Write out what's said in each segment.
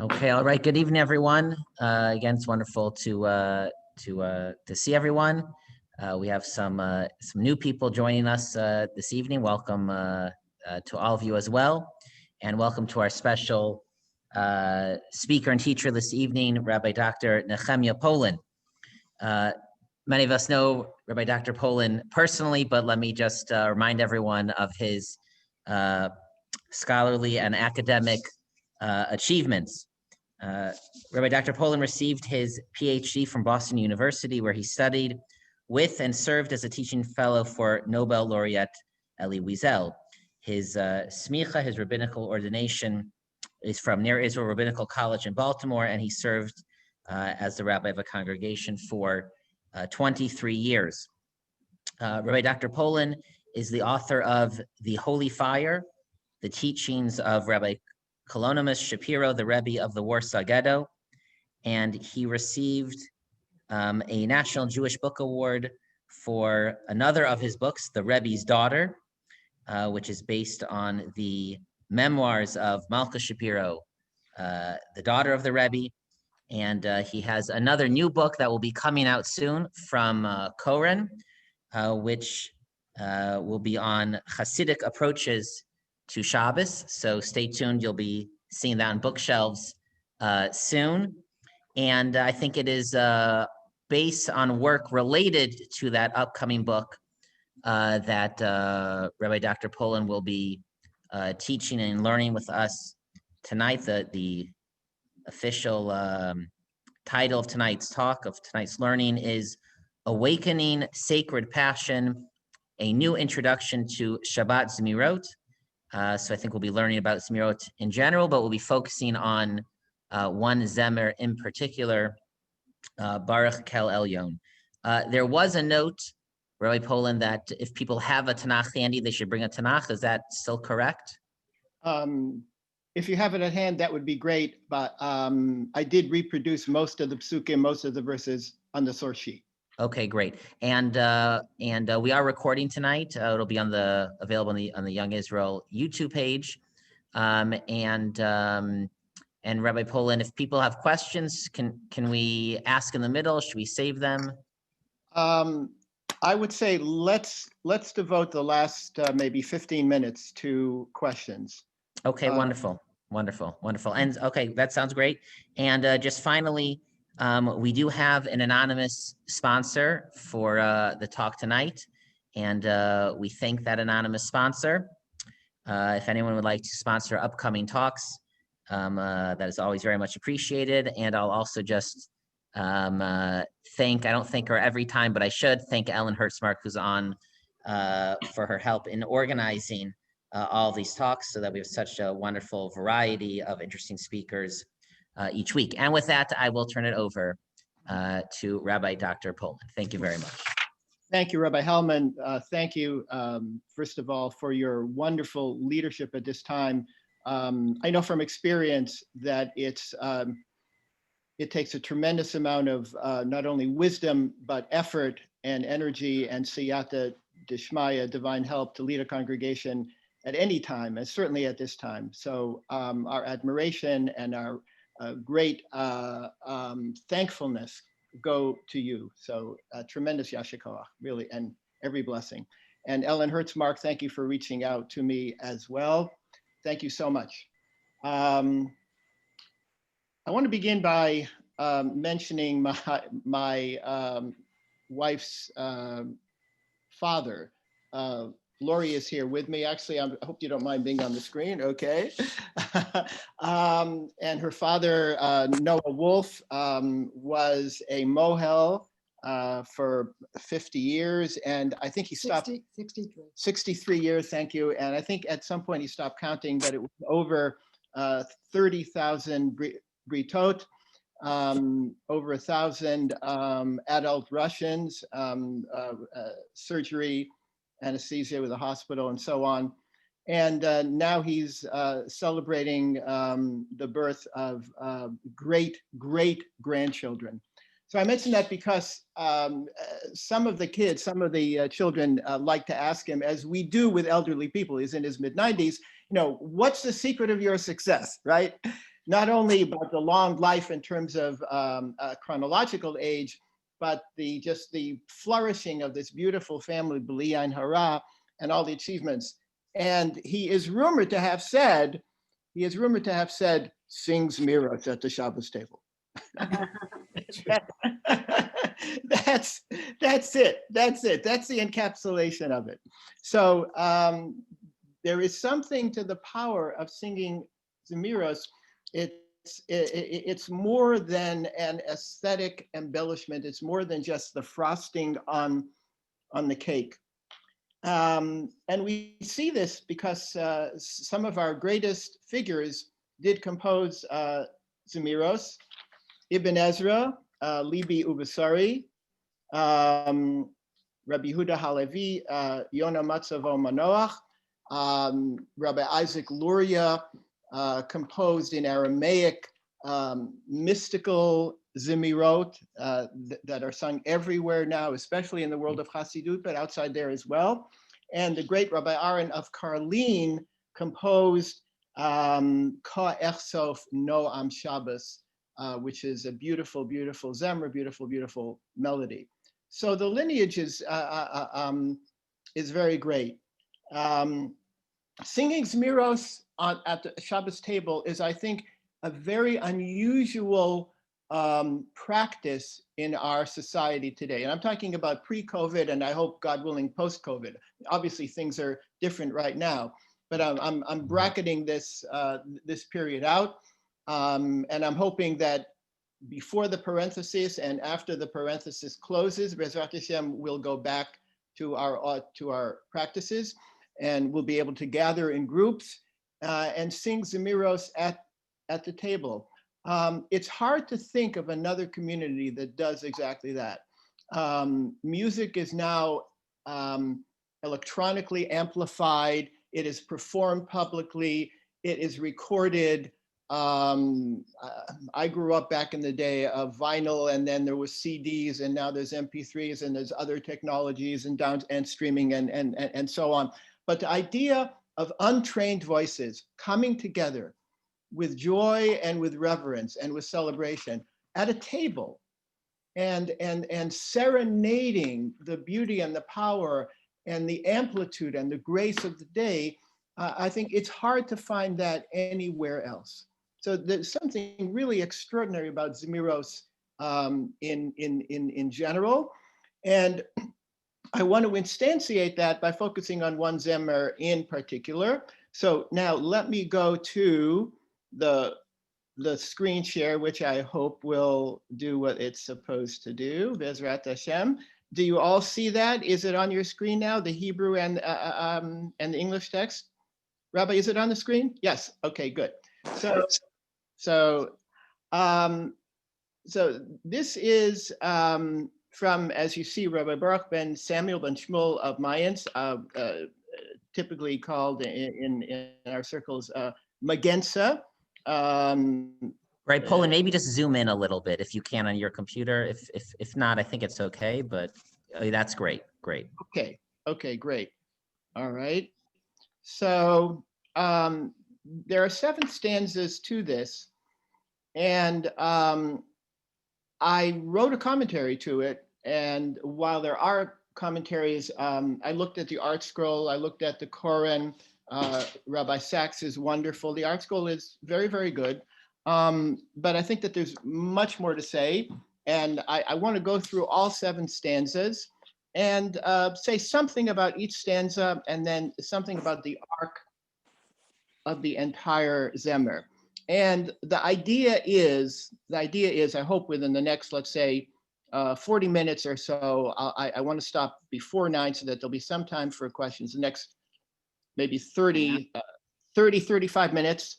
Okay, all right. Good evening, everyone. Again, it's wonderful to see everyone. We have some new people joining us this evening. Welcome to all of you as well, and welcome to our special speaker and teacher this evening, Rabbi Dr. Nehemia Polen. Many of us know Rabbi Dr. Polen personally, but let me just remind everyone of his scholarly and academic achievements. Rabbi Dr. Polen received his Ph.D. from Boston University, where he studied with and served as a teaching fellow for Nobel laureate Elie Wiesel. His smicha, his rabbinical ordination, is from Near Israel Rabbinical College in Baltimore, and he served as the rabbi of a congregation for 23 years. Rabbi Dr. Polen is the author of The Holy Fire, the teachings of Rabbi Kalonymus Shapiro, the Rabbi of the Warsaw Ghetto, and he received a National Jewish Book Award for another of his books, The Rebbe's Daughter, which is based on the memoirs of Malka Shapiro, the daughter of the Rebbe. And he has another new book that will be coming out soon from Koren, which will be on Hasidic approaches to Shabbos. So stay tuned. You'll be seeing that on bookshelves soon. And I think it is based on work related to that upcoming book that Rabbi Dr. Polen will be teaching and learning with us tonight. The official title of tonight's talk, of tonight's learning, is Awakening Sacred Passion, a New Introduction to Shabbat Zemirot. So I think we'll be learning about Zemirot in general, but we'll be focusing on one Zemer in particular, Baruch Kel Elyon. There was a note, Rabbi Polen, that if people have a Tanakh handy, they should bring a Tanakh. Is that still correct? If you have it at hand, that would be great. But I did reproduce most of the psukim, most of the verses on the source sheet. Okay, great. And we are recording tonight. It'll be available on the Young Israel YouTube page. And Rabbi Polen, if people have questions, can we ask in the middle? Should we save them? I would say let's devote the last maybe 15 minutes to questions. Okay, wonderful. And okay, that sounds great. And just finally, we do have an anonymous sponsor for the talk tonight, and we thank that anonymous sponsor. If anyone would like to sponsor upcoming talks, that is always very much appreciated. And I'll also just I don't thank her every time, but I should thank Ellen Hertzmark, who's on for her help in organizing all of these talks, so that we have such a wonderful variety of interesting speakers each week. And with that, I will turn it over to Rabbi Dr. Polen. Thank you very much. Thank you, Rabbi Hellman. Thank you, first of all, for your wonderful leadership at this time. I know from experience that it takes a tremendous amount of not only wisdom, but effort and energy and siyata d'shmaya, divine help, to lead a congregation at any time, and certainly at this time. So our admiration and our great thankfulness go to you. So tremendous yasher koach, really, and every blessing. And Ellen Hertzmark, thank you for reaching out to me as well. Thank you so much. I want to begin by mentioning my wife's father. Lori is here with me. Actually, I hope you don't mind being on the screen, okay? And her father, Noah Wolf, was a mohel for 50 years. And I think he stopped— 63 years, thank you. And I think at some point he stopped counting, but it was over 30,000 britot, over 1,000 adult Russians, surgery, anesthesia with a hospital, and so on. And now he's celebrating the birth of great grandchildren. So I mention that because some of the kids, some of the children like to ask him, as we do with elderly people, he's in his mid-90s, what's the secret of your success, right? Not only about the long life in terms of chronological age, but just the flourishing of this beautiful family, B'li Ayin Hara, and all the achievements. And he is rumored to have said, sing Zemirot at the Shabbos table. That's it. That's the encapsulation of it. So there is something to the power of singing Zemiros. It's more than an aesthetic embellishment. It's more than just the frosting on the cake. And we see this because some of our greatest figures did compose Zemiros. Ibn Ezra, Libi Ubasari, Rabbi Huda Halevi, Yona Matzavo Manoach, Rabbi Isaac Luria composed in Aramaic mystical Zemirot that are sung everywhere now, especially in the world of Hasidut, but outside there as well. And the great Rabbi Aaron of Karlin composed Ka Echsof Noam Shabbos, which is a beautiful, beautiful Zemer, beautiful, beautiful melody. So the lineage is very great. Singing Zemiros at the Shabbos table is, I think, a very unusual practice in our society today. And I'm talking about pre-COVID, and I hope, God willing, post-COVID. Obviously, things are different right now, but I'm bracketing this period out. And I'm hoping that before the parenthesis and after the parenthesis closes, Bezrat Hashem will go back to our practices, and we'll be able to gather in groups and sing Zemiros at the table. It's hard to think of another community that does exactly that. Music is now electronically amplified. It is performed publicly. It is recorded. I grew up back in the day of vinyl, and then there was CDs, and now there's MP3s, and there's other technologies and streaming and so on. But the idea of untrained voices coming together with joy and with reverence and with celebration at a table and serenading the beauty and the power and the amplitude and the grace of the day, I think it's hard to find that anywhere else. So there's something really extraordinary about Zemiros in general. And I want to instantiate that by focusing on one Zemer in particular. So now let me go to the screen share, which I hope will do what it's supposed to do, Bezrat Hashem. Do you all see that? Is it on your screen now, the Hebrew and the English text? Rabbi, is it on the screen? Yes, okay, good. So this is from, as you see, Rabbi Baruch ben Samuel ben Shmuel of Mayans, typically called in our circles Magensa. Right, Polen, maybe just zoom in a little bit if you can on your computer. If not, I think it's okay, but that's great, great. Okay, great. All right. So there are 7 stanzas to this, and I wrote a commentary to it. And while there are commentaries, I looked at the Art Scroll, I looked at the Koran. Rabbi Sachs is wonderful. The Art Scroll is very, very good. But I think that there's much more to say. And I want to go through all 7 stanzas and say something about each stanza, and then something about the arc of the entire Zemer. And the idea is, I hope within the next, let's say, 40 minutes or so, I want to stop before 9 so that there'll be some time for questions. The next maybe 35 minutes.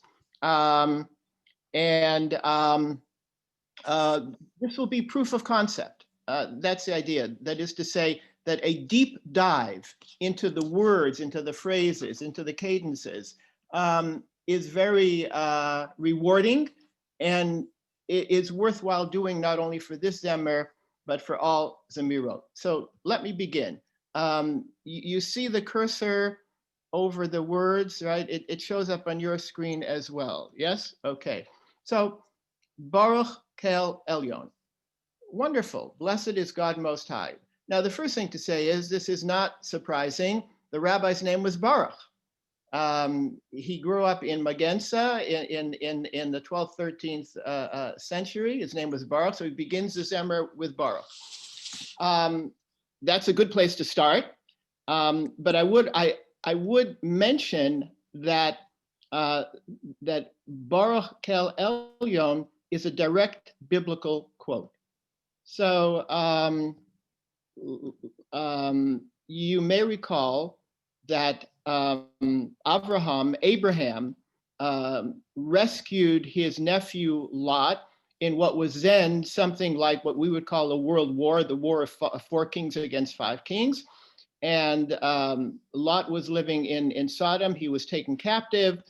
This will be proof of concept. That's the idea. That is to say that a deep dive into the words, into the phrases, into the cadences is very rewarding, and is worthwhile doing not only for this Zemer, but for all Zemirot. So let me begin. You see the cursor over the words, right? It shows up on your screen as well. Yes? Okay. So Baruch Kel Elyon. Wonderful. Blessed is God Most High. Now, the first thing to say is this is not surprising. The rabbi's name was Baruch. He grew up in Magensa in the 12th, 13th century. His name was Baruch, so he begins the Zemer with Baruch. That's a good place to start. But I would mention that that Baruch Kel Elyon is a direct biblical quote. So you may recall that Abraham rescued his nephew Lot in what was then something like what we would call a world war, the war of four kings against five kings. And Lot was living in Sodom. He was taken captive.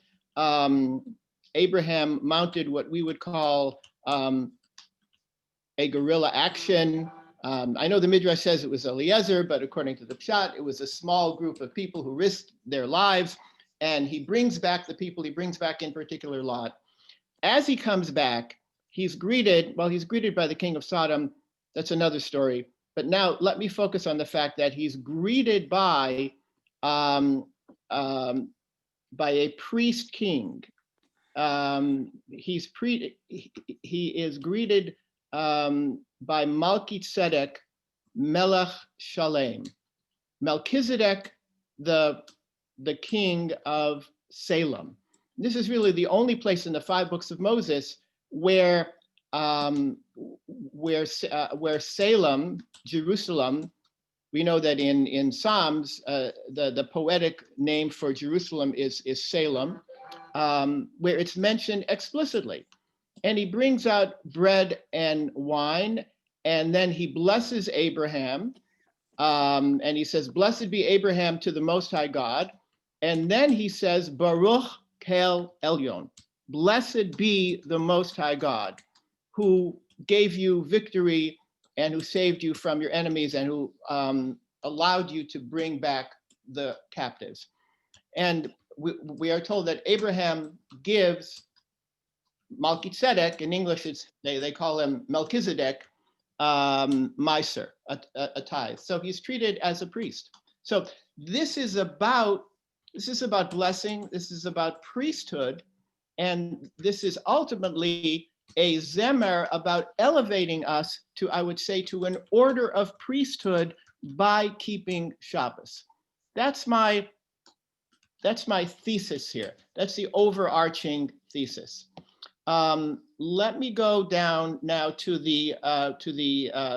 Abraham mounted what we would call a guerrilla action. I know the Midrash says it was Eliezer, but according to the Pshat, it was a small group of people who risked their lives. And he brings back the people, he brings back in particular Lot. As he comes back, he's greeted by the king of Sodom. That's another story. But now let me focus on the fact that he's greeted by a priest king. He is greeted by Melchizedek Melech Shalem. Melchizedek, the king of Salem. This is really the only place in the 5 books of Moses where Salem, Jerusalem, we know that in Psalms, the poetic name for Jerusalem is Salem, where it's mentioned explicitly. And he brings out bread and wine, and then he blesses Abraham, and he says, "Blessed be Abraham to the Most High God." And then he says, "Baruch Kel Elyon." Blessed be the Most High God, who gave you victory and who saved you from your enemies and who allowed you to bring back the captives. And we are told that Abraham gives Melchizedek, in English they call him Melchizedek, Meiser, a tithe. So he's treated as a priest. So this is about blessing, this is about priesthood, and this is ultimately a zemer about elevating us to, I would say, to an order of priesthood by keeping Shabbos. That's my thesis here. That's the overarching thesis. Let me go down now to the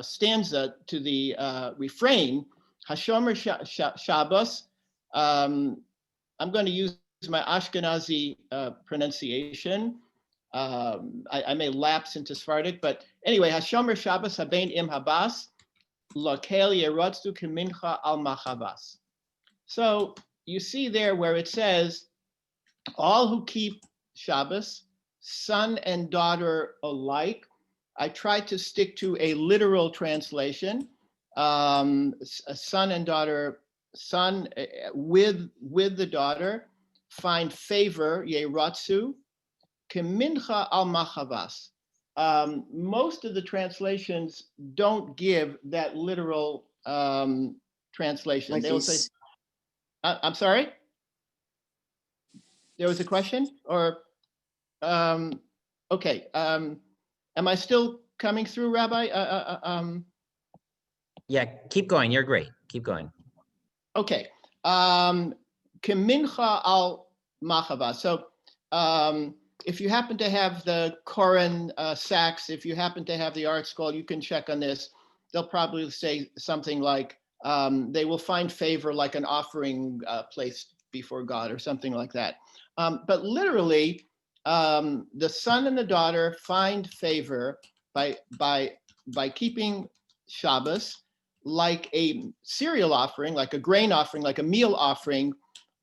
stanza, to the refrain. Hashomer Shabbos. I'm going to use my Ashkenazi pronunciation. I may lapse into Sephardic, but anyway, Hashomer Shabbos Habein Im Habas Lakel Yerotzu Kemincha Al Machavas. So you see there where it says, all who keep Shabbos, son and daughter alike. I tried to stick to a literal translation. A son and daughter, son with the daughter, find favor, yeratzu, kemincha al machavas. Most of the translations don't give that literal translation. Like they will say, I'm sorry? There was a question? Or, okay. Am I still coming through, Rabbi? Yeah, keep going. You're great. Keep going. Okay. Kemincha al machava. So if you happen to have the Koren Sachs, if you happen to have the Art Scroll, you can check on this. They'll probably say something like, they will find favor like an offering placed before God or something like that. But literally, the son and the daughter find favor by keeping Shabbos like a cereal offering, like a grain offering, like a meal offering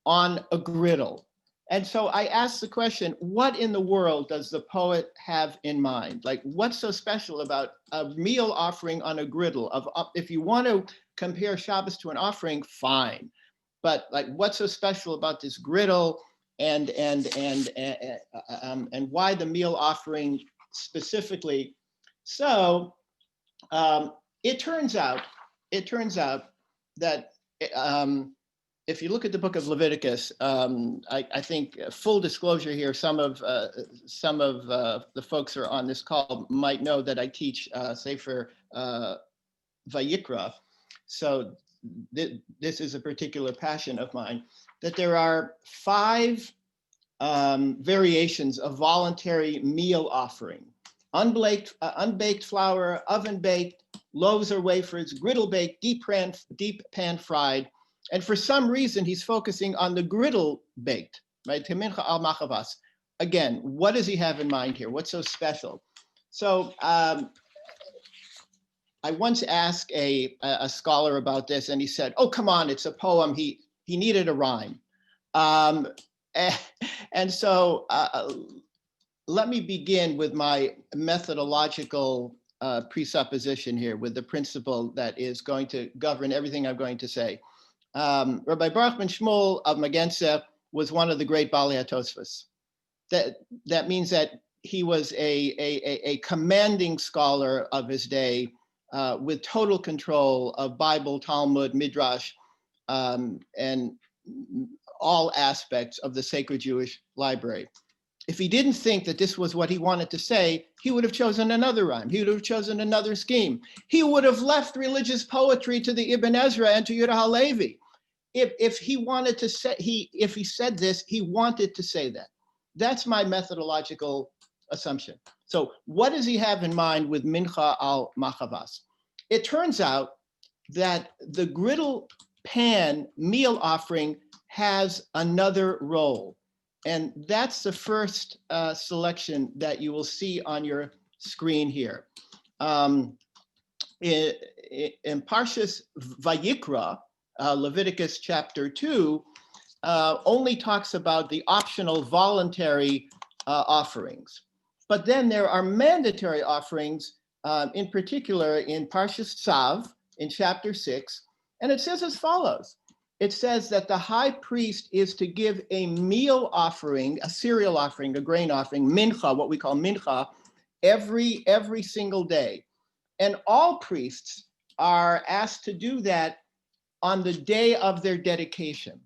on a griddle. And so I asked the question, what in the world does the poet have in mind? Like, what's so special about a meal offering on a griddle? If you want to compare Shabbos to an offering, fine. But like, what's so special about this griddle, and why the meal offering specifically? So it turns out that if you look at the book of Leviticus, I think full disclosure here, some of the folks who are on this call might know that I teach Sefer Vayikra. So this is a particular passion of mine, that there are 5 variations of voluntary meal offering: unbaked flour, oven baked, loaves or wafers, griddle baked, deep pan fried. And for some reason, he's focusing on the griddle baked, right? Mincha al machavas. Again, what does he have in mind here? What's so special? So I once asked a scholar about this, and he said, "Oh, come on, it's a poem. He needed a rhyme." And so let me begin with my methodological presupposition here, with the principle that is going to govern everything I'm going to say. Rabbi Baruch ben Shmuel of Magensa was one of the great Balei HaTosfos. That means that he was a commanding scholar of his day, with total control of Bible, Talmud, Midrash, and all aspects of the sacred Jewish library. If he didn't think that this was what he wanted to say, he would have chosen another rhyme. He would have chosen another scheme. He would have left religious poetry to the Ibn Ezra and to Yehuda Halevi. If he wanted to say, if he said this, he wanted to say that. That's my methodological assumption. So what does he have in mind with Mincha al Machavas? It turns out that the griddle pan meal offering has another role. And that's the first selection that you will see on your screen here. In Parshas Vayikra, Leviticus chapter 2, only talks about the optional voluntary offerings. But then there are mandatory offerings, in particular in Parshas Tzav, in chapter 6, and it says as follows. It says that the high priest is to give a meal offering, a cereal offering, a grain offering, mincha, what we call mincha, every single day. And all priests are asked to do that on the day of their dedication.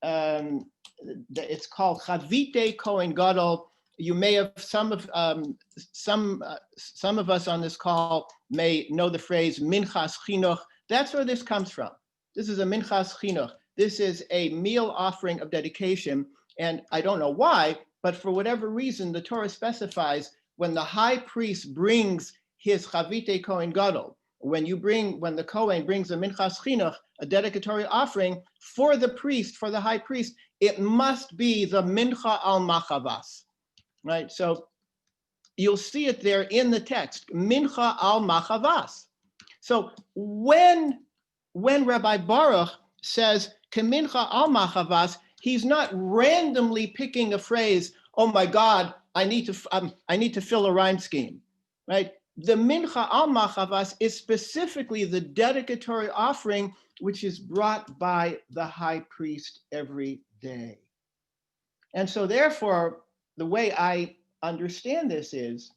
It's called Chavite Kohen Gadol. You may have, some of us on this call may know the phrase minchas chinuch. That's where this comes from. This is a minchas chinuch. This is a meal offering of dedication. And I don't know why, but for whatever reason, the Torah specifies when the high priest brings his Chavite Kohen Gadol, when the Kohen brings a minchas chinuch, a dedicatory offering for the priest, for the high priest, it must be the mincha al machavas, right? So you'll see it there in the text, mincha al machavas. So when Rabbi Baruch says kemincha al machavas, he's not randomly picking a phrase. Oh my God, I need to fill a rhyme scheme, right? The mincha al machavas is specifically the dedicatory offering which is brought by the high priest every day. And so therefore, the way I understand this is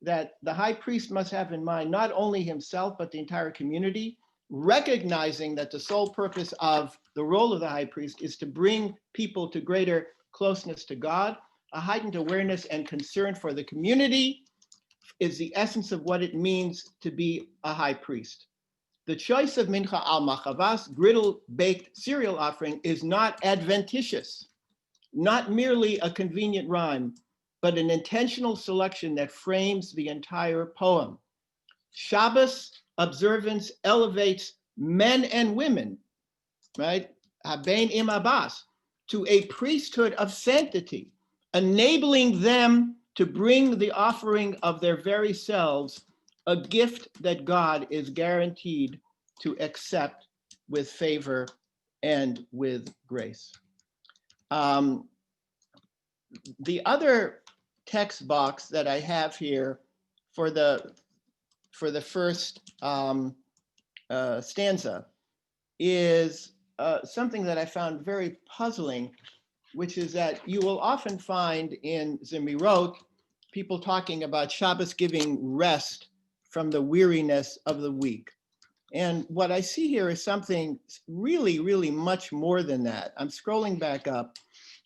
that the high priest must have in mind not only himself, but the entire community, recognizing that the sole purpose of the role of the high priest is to bring people to greater closeness to God. A heightened awareness and concern for the community is the essence of what it means to be a high priest. The choice of mincha al machavas, griddle-baked cereal offering, is not adventitious, not merely a convenient rhyme, but an intentional selection that frames the entire poem. Shabbos observance elevates men and women, right? Haben im abbas, to a priesthood of sanctity, enabling them to bring the offering of their very selves, a gift that God is guaranteed to accept with favor and with grace. The other text box that I have here for the first stanza is something that I found very puzzling, which is that you will often find in Zemirot people talking about Shabbos giving rest from the weariness of the week. And what I see here is something really, really much more than that. I'm scrolling back up,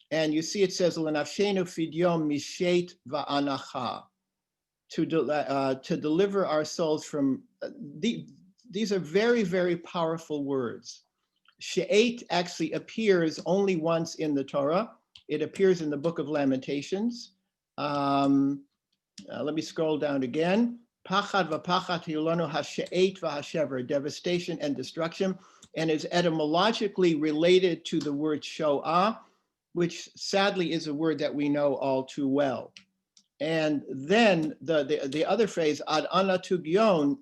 and you see it says, "L'nafshenu fidyom mishet va'anacha," to deliver our souls from, these are very, very powerful words. She'et actually appears only once in the Torah. It appears in the book of Lamentations. Let me scroll down again. Pachad v'pachat yulanu hashe'et v'hashever, devastation and destruction, and is etymologically related to the word shoah, which sadly is a word that we know all too well. And then the other phrase, ad ana tugyon,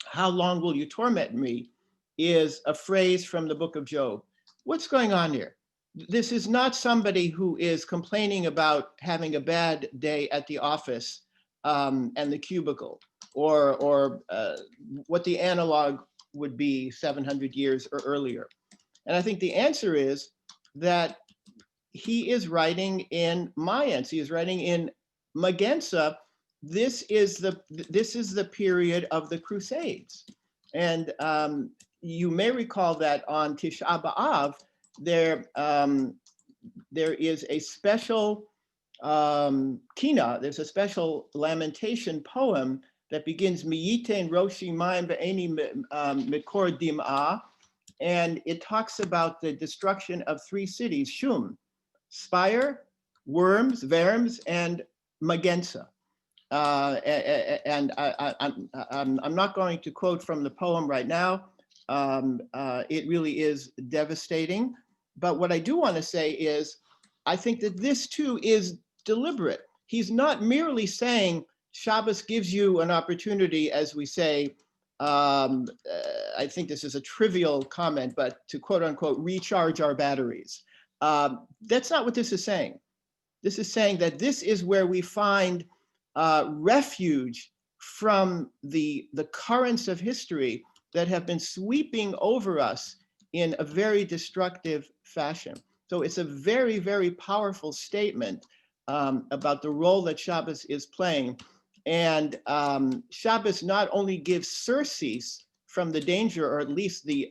how long will you torment me, is a phrase from the book of Job. What's going on here? This is not somebody who is complaining about having a bad day at the office and the cubicle, or what the analog would be 700 years or earlier. And I think the answer is that he is writing in Mayans. He is writing in Magensa. This is the period of the Crusades, and you may recall that on Tisha B'Av there is a special kina. There's a special lamentation poem that begins Miyitein Roshi Mayim Ve'eni Mikor Dim'ah, and it talks about the destruction of three cities: Shum, Spire, Worms, Verms, and Magensa. And I'm not going to quote from the poem right now. It really is devastating. But what I do want to say is, I think that this too is deliberate. He's not merely saying Shabbos gives you an opportunity, as we say, I think this is a trivial comment, but to quote unquote, recharge our batteries. That's not what this is saying. This is saying that this is where we find refuge from the currents of history that have been sweeping over us in a very destructive fashion. So it's a very, very powerful statement about the role that Shabbos is playing. And Shabbos not only gives surcease from the danger, or at least the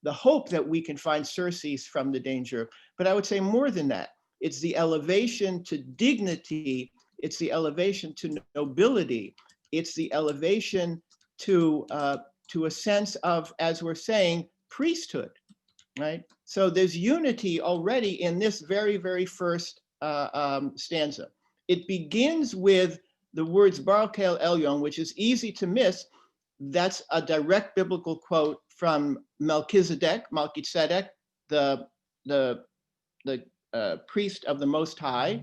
hope that we can find surcease from the danger, but I would say more than that. It's the elevation to dignity. It's the elevation to nobility. It's the elevation to a sense of, as we're saying, priesthood, right? So there's unity already in this very, very first stanza. It begins with the words Baruch El Elyon, which is easy to miss. That's a direct biblical quote from Melchizedek, the priest of the Most High,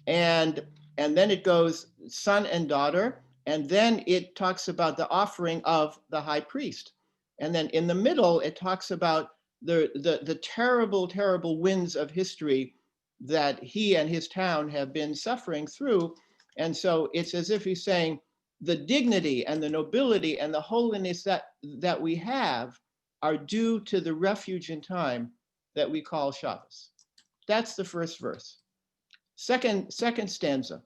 and then it goes son and daughter, and then it talks about the offering of the high priest, and then in the middle it talks about the terrible, terrible winds of history that he and his town have been suffering through. And so it's as if he's saying the dignity and the nobility and the holiness that we have are due to the refuge in time that we call Shabbos. That's the first verse. Second stanza.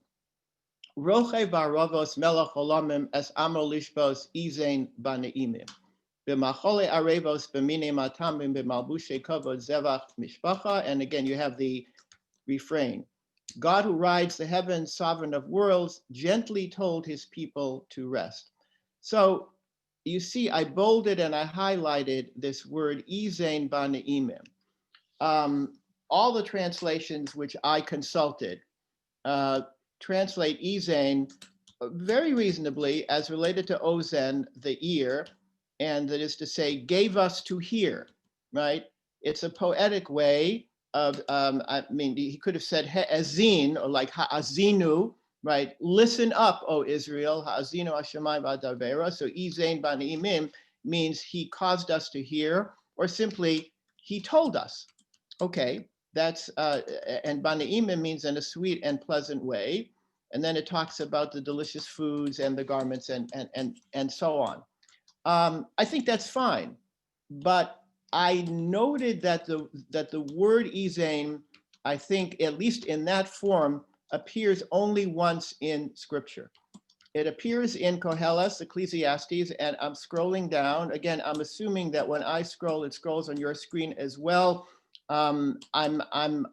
Roche barovos melech olamim es amo lishbos izein baneimim. B'machole arevos b'mine matamim b'malbushe kovod zevach mishpacha. And again, you have the refrain. God who rides the heavens, sovereign of worlds, gently told his people to rest. So you see, I bolded and I highlighted this word izein baneimim. All the translations which I consulted translate izein very reasonably as related to ozen, the ear, and that is to say, gave us to hear, right? It's a poetic way of, I mean, he could have said ha'azin, or like ha'azinu, right? Listen up, O Israel, ha'azinu hashemayim v'adavera. So izein baneimim means he caused us to hear, or simply he told us. Okay, That's and Banaima means in a sweet and pleasant way. And then it talks about the delicious foods and the garments and so on. I think that's fine, but I noted that the word Izain, I think at least in that form, appears only once in Scripture. It appears in Koheles, Ecclesiastes, and I'm scrolling down. Again, I'm assuming that when I scroll, it scrolls on your screen as well. I'm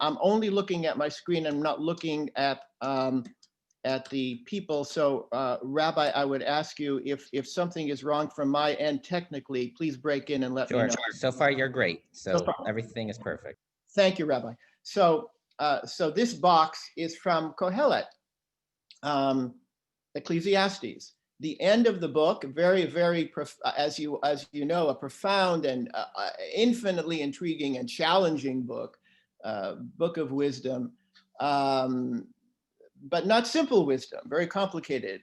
only looking at my screen. I'm not looking at the people. So, Rabbi, I would ask you if something is wrong from my end technically, please break in and let me know. So far, you're great. No So problem. everything is perfect. Thank you, Rabbi. So, so this box is from Kohelet, Ecclesiastes. The end of the book, very, very, as you know, a profound and infinitely intriguing and challenging book, book of wisdom, but not simple wisdom, very complicated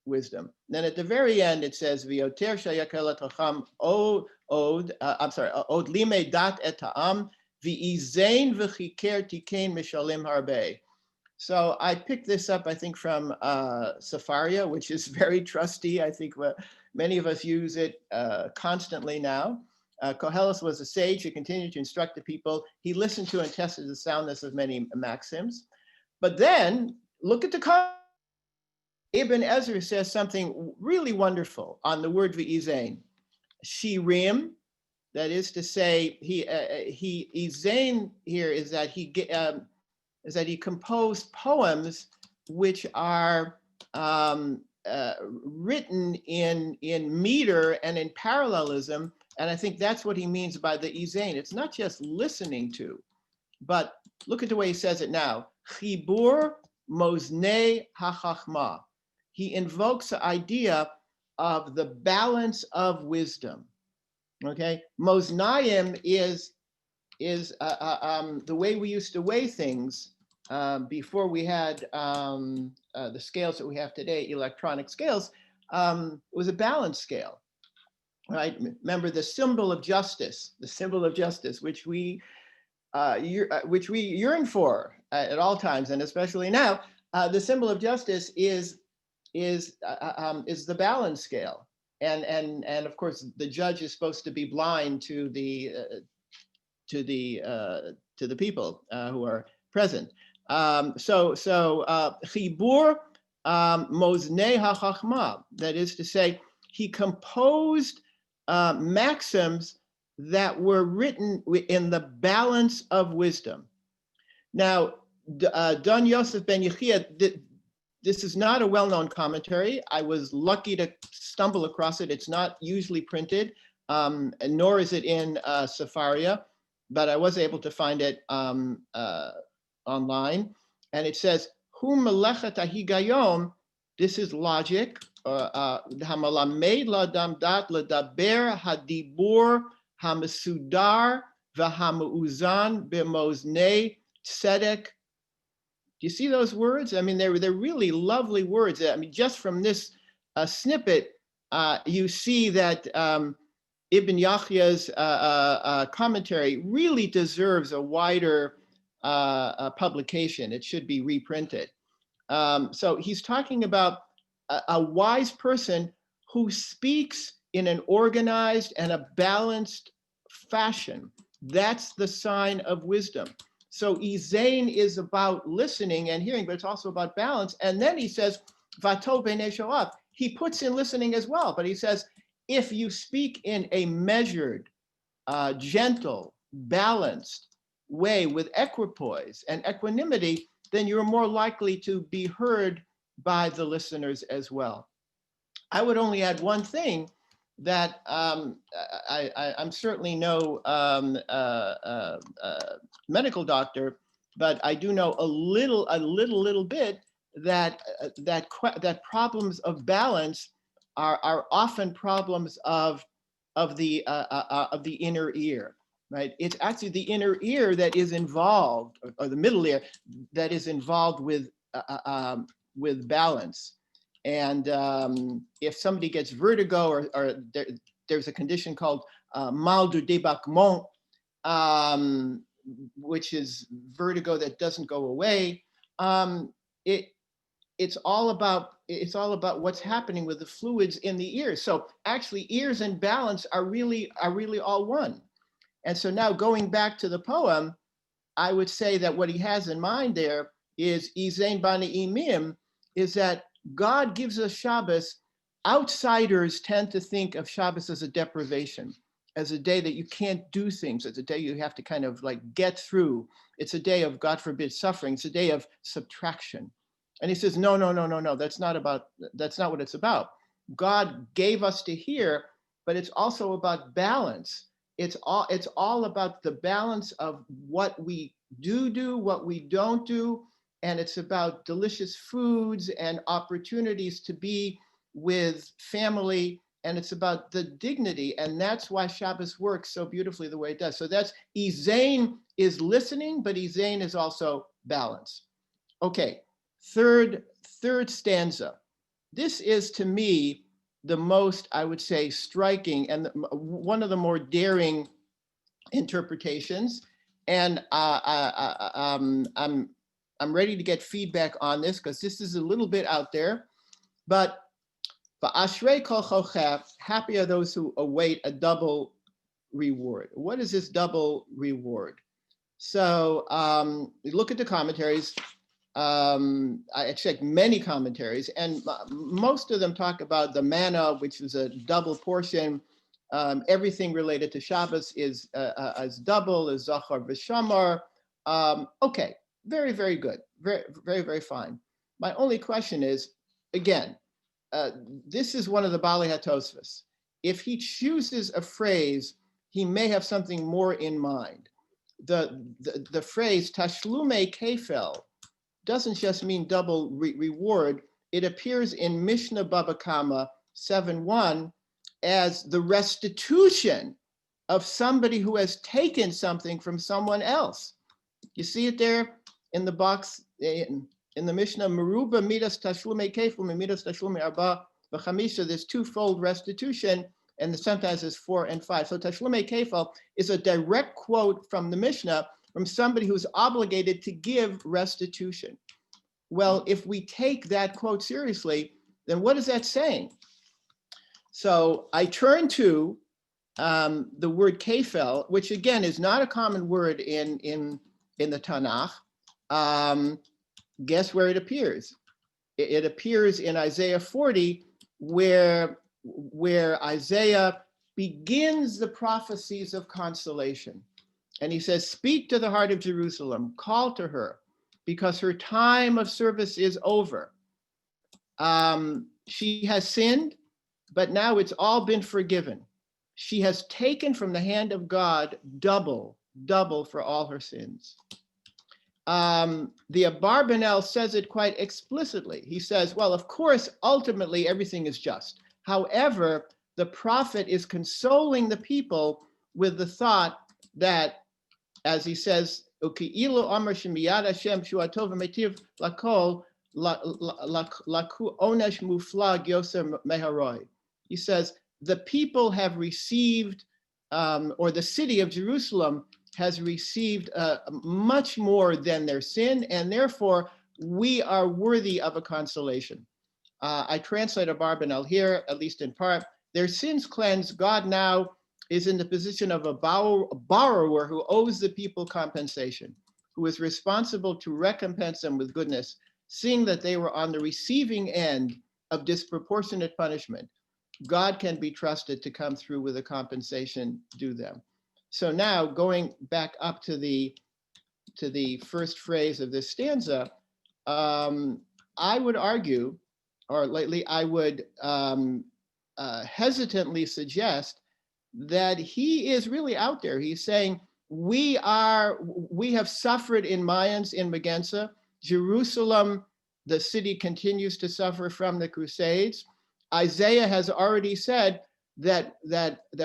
wisdom. Then at the very end, it says, "V'yoter shayakelet hacham od lime dat et ha'am v'izein v'chiker tikein mishalim harbe." So I picked this up, I think, from Safaria, which is very trusty. I think many of us use it constantly now. Koheles was a sage who continued to instruct the people. He listened to and tested the soundness of many maxims. But then look at the comment. Ibn Ezra says something really wonderful on the word v'izain. Shiurim, that is to say, izain here is that he composed poems which are written in meter and in parallelism, and I think that's what he means by the izain. It's not just listening to, but look at the way he says it now. Chibur moznei hachachma. He invokes the idea of the balance of wisdom. Okay, moznayim is the way we used to weigh things before we had the scales that we have today, electronic scales. Was a balance scale, right? Remember the symbol of justice, which we yearn for at all times, and especially now. The symbol of justice is the balance scale, and of course the judge is supposed to be blind to the people who are present. So chibur moznei hachachma, that is to say, he composed maxims that were written in the balance of wisdom. Now, Don Yosef Ben Yechia, this is not a well-known commentary. I was lucky to stumble across it. It's not usually printed, nor is it in Safaria, but I was able to find it online. And it says, Hu melechet hahigayom, this is logic, hamalamed ladam dat ledaber hadibur hamesudar v'hameuzan b'moznei tzedek. Do you see those words? I mean, they're really lovely words. I mean, just from this snippet, you see that Ibn Yahya's commentary really deserves a wider publication. It should be reprinted. So he's talking about a wise person who speaks in an organized and a balanced fashion. That's the sign of wisdom. So izain is about listening and hearing, but it's also about balance. And then he says, Vato b'nei shoav. He puts in listening as well, but he says, if you speak in a measured, gentle, balanced way with equipoise and equanimity, then you're more likely to be heard by the listeners as well. I would only add one thing, that I'm certainly no medical doctor, but I do know a little bit that problems of balance are often problems of the inner ear, right? It's actually the inner ear that is involved, or the middle ear that is involved with balance. And if somebody gets vertigo, or there's a condition called mal du débarquement, which is vertigo that doesn't go away. It's all about what's happening with the fluids in the ears. So actually, ears and balance are really all one. And so now going back to the poem, I would say that what he has in mind there is Izain Bani Imim, is that God gives us Shabbos. Outsiders tend to think of Shabbos as a deprivation, as a day that you can't do things. It's a day you have to kind of like get through. It's a day of, God forbid, suffering. It's a day of subtraction. And he says, no, that's not what it's about. God gave us to hear, but it's also about balance. It's all about the balance of what we do, what we don't do. And it's about delicious foods and opportunities to be with family. And it's about the dignity. And that's why Shabbos works so beautifully the way it does. So that's Izain is listening, but Izain is also balance. Okay, third stanza. This is, to me, the most, I would say, striking and one of the more daring interpretations. And I'm ready to get feedback on this because this is a little bit out there. But Ashrei kol chochef, happy are those who await a double reward. What is this double reward? So look at the commentaries. I checked many commentaries, and most of them talk about the manna, which is a double portion. Everything related to Shabbos is as double as Zachar v'Shamar. Okay, very, very good, very, very, very fine. My only question is, again, this is one of the Baalei HaTosfos. If he chooses a phrase, he may have something more in mind. The phrase Tashlume Kefel doesn't just mean double reward. It appears in Mishnah Baba Kama 7:1 as the restitution of somebody who has taken something from someone else. You see it there in the box in the Mishnah, Meruba Midas Tashlume Kefel, Midas Tashlume Arba V'Chamisha. There's twofold restitution, and sometimes it's 4 and 5. So Tashlume Kefel is a direct quote from the Mishnah from somebody who's obligated to give restitution. Well, if we take that quote seriously, then what is that saying? So I turn to the word kefel, which again is not a common word in the Tanakh. Guess where it appears? It appears in Isaiah 40, where Isaiah begins the prophecies of consolation. And he says, speak to the heart of Jerusalem, call to her, because her time of service is over. She has sinned, but now it's all been forgiven. She has taken from the hand of God double for all her sins. The Abarbanel says it quite explicitly. He says, well, of course, ultimately everything is just. However, the prophet is consoling the people with the thought that, as he says, he says, the people have received, or the city of Jerusalem has received much more than their sin, and therefore we are worthy of a consolation. I translate Abarbanel here, at least in part. Their sins cleansed, God now is in the position of a borrower who owes the people compensation, who is responsible to recompense them with goodness, seeing that they were on the receiving end of disproportionate punishment. God can be trusted to come through with a compensation due them. So now going back up to the first phrase of this stanza, I would argue, or lately I would hesitantly suggest that he is really out there. He's saying, we have suffered in Mayans in Magenza. Jerusalem, the city, continues to suffer from the Crusades. Isaiah has already said that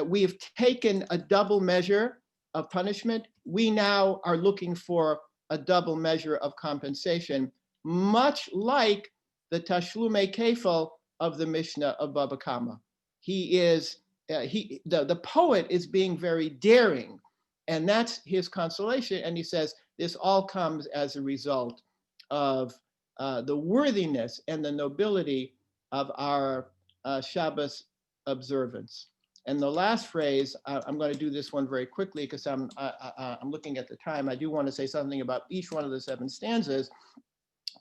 we have taken a double measure of punishment. We now are looking for a double measure of compensation, much like the Tashlume Kefel of the Mishnah of Baba Kama. The poet is being very daring And that's his consolation. And he says, this all comes as a result of the worthiness and the nobility of our Shabbos observance. And the last phrase, I'm going to do this one very quickly because I'm looking at the time. I do want to say something about each one of the 7 stanzas.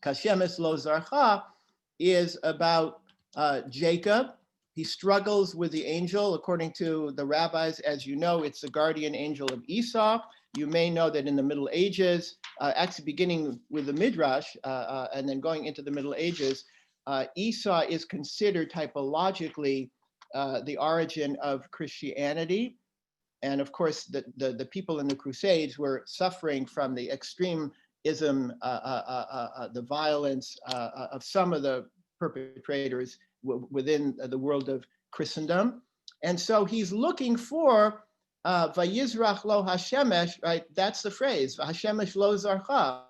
Kashemes lo zarcha is about Jacob. He struggles with the angel. According to the rabbis, as you know, it's the guardian angel of Esau. You may know that in the Middle Ages, actually beginning with the Midrash and then going into the Middle Ages, Esau is considered typologically the origin of Christianity. And of course, the people in the Crusades were suffering from the extremism, the violence of some of the perpetrators within the world of Christendom. And so he's looking for Vayizrach lo Hashemesh, right? That's the phrase, Hashemesh lo zarcha.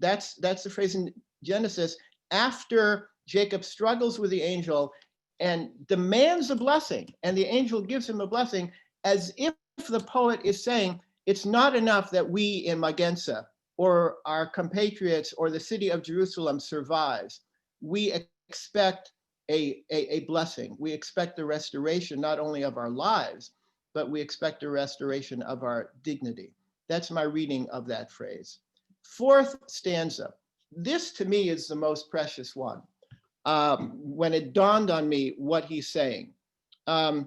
That's the phrase in Genesis after Jacob struggles with the angel and demands a blessing, and the angel gives him a blessing, as if the poet is saying, it's not enough that we in Magensa or our compatriots or the city of Jerusalem survives. We expect a blessing. We expect the restoration not only of our lives, but we expect a restoration of our dignity. That's my reading of that phrase. 4th stanza. This to me is the most precious one. When it dawned on me what he's saying. Rabbi,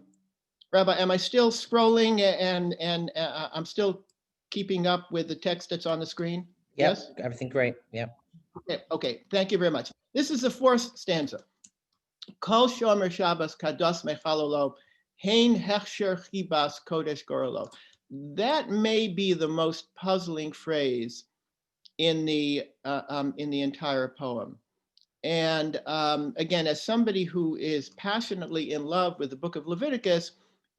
am I still scrolling and I'm still keeping up with the text that's on the screen? Yep, Yes? everything great. Yep. Okay, thank you very much. This is the 4th stanza. Kol shomer Shabbos kados mechalolo, hein hechsher chibas kodesh gorolo. That may be the most puzzling phrase in the entire poem. And again, as somebody who is passionately in love with the book of Leviticus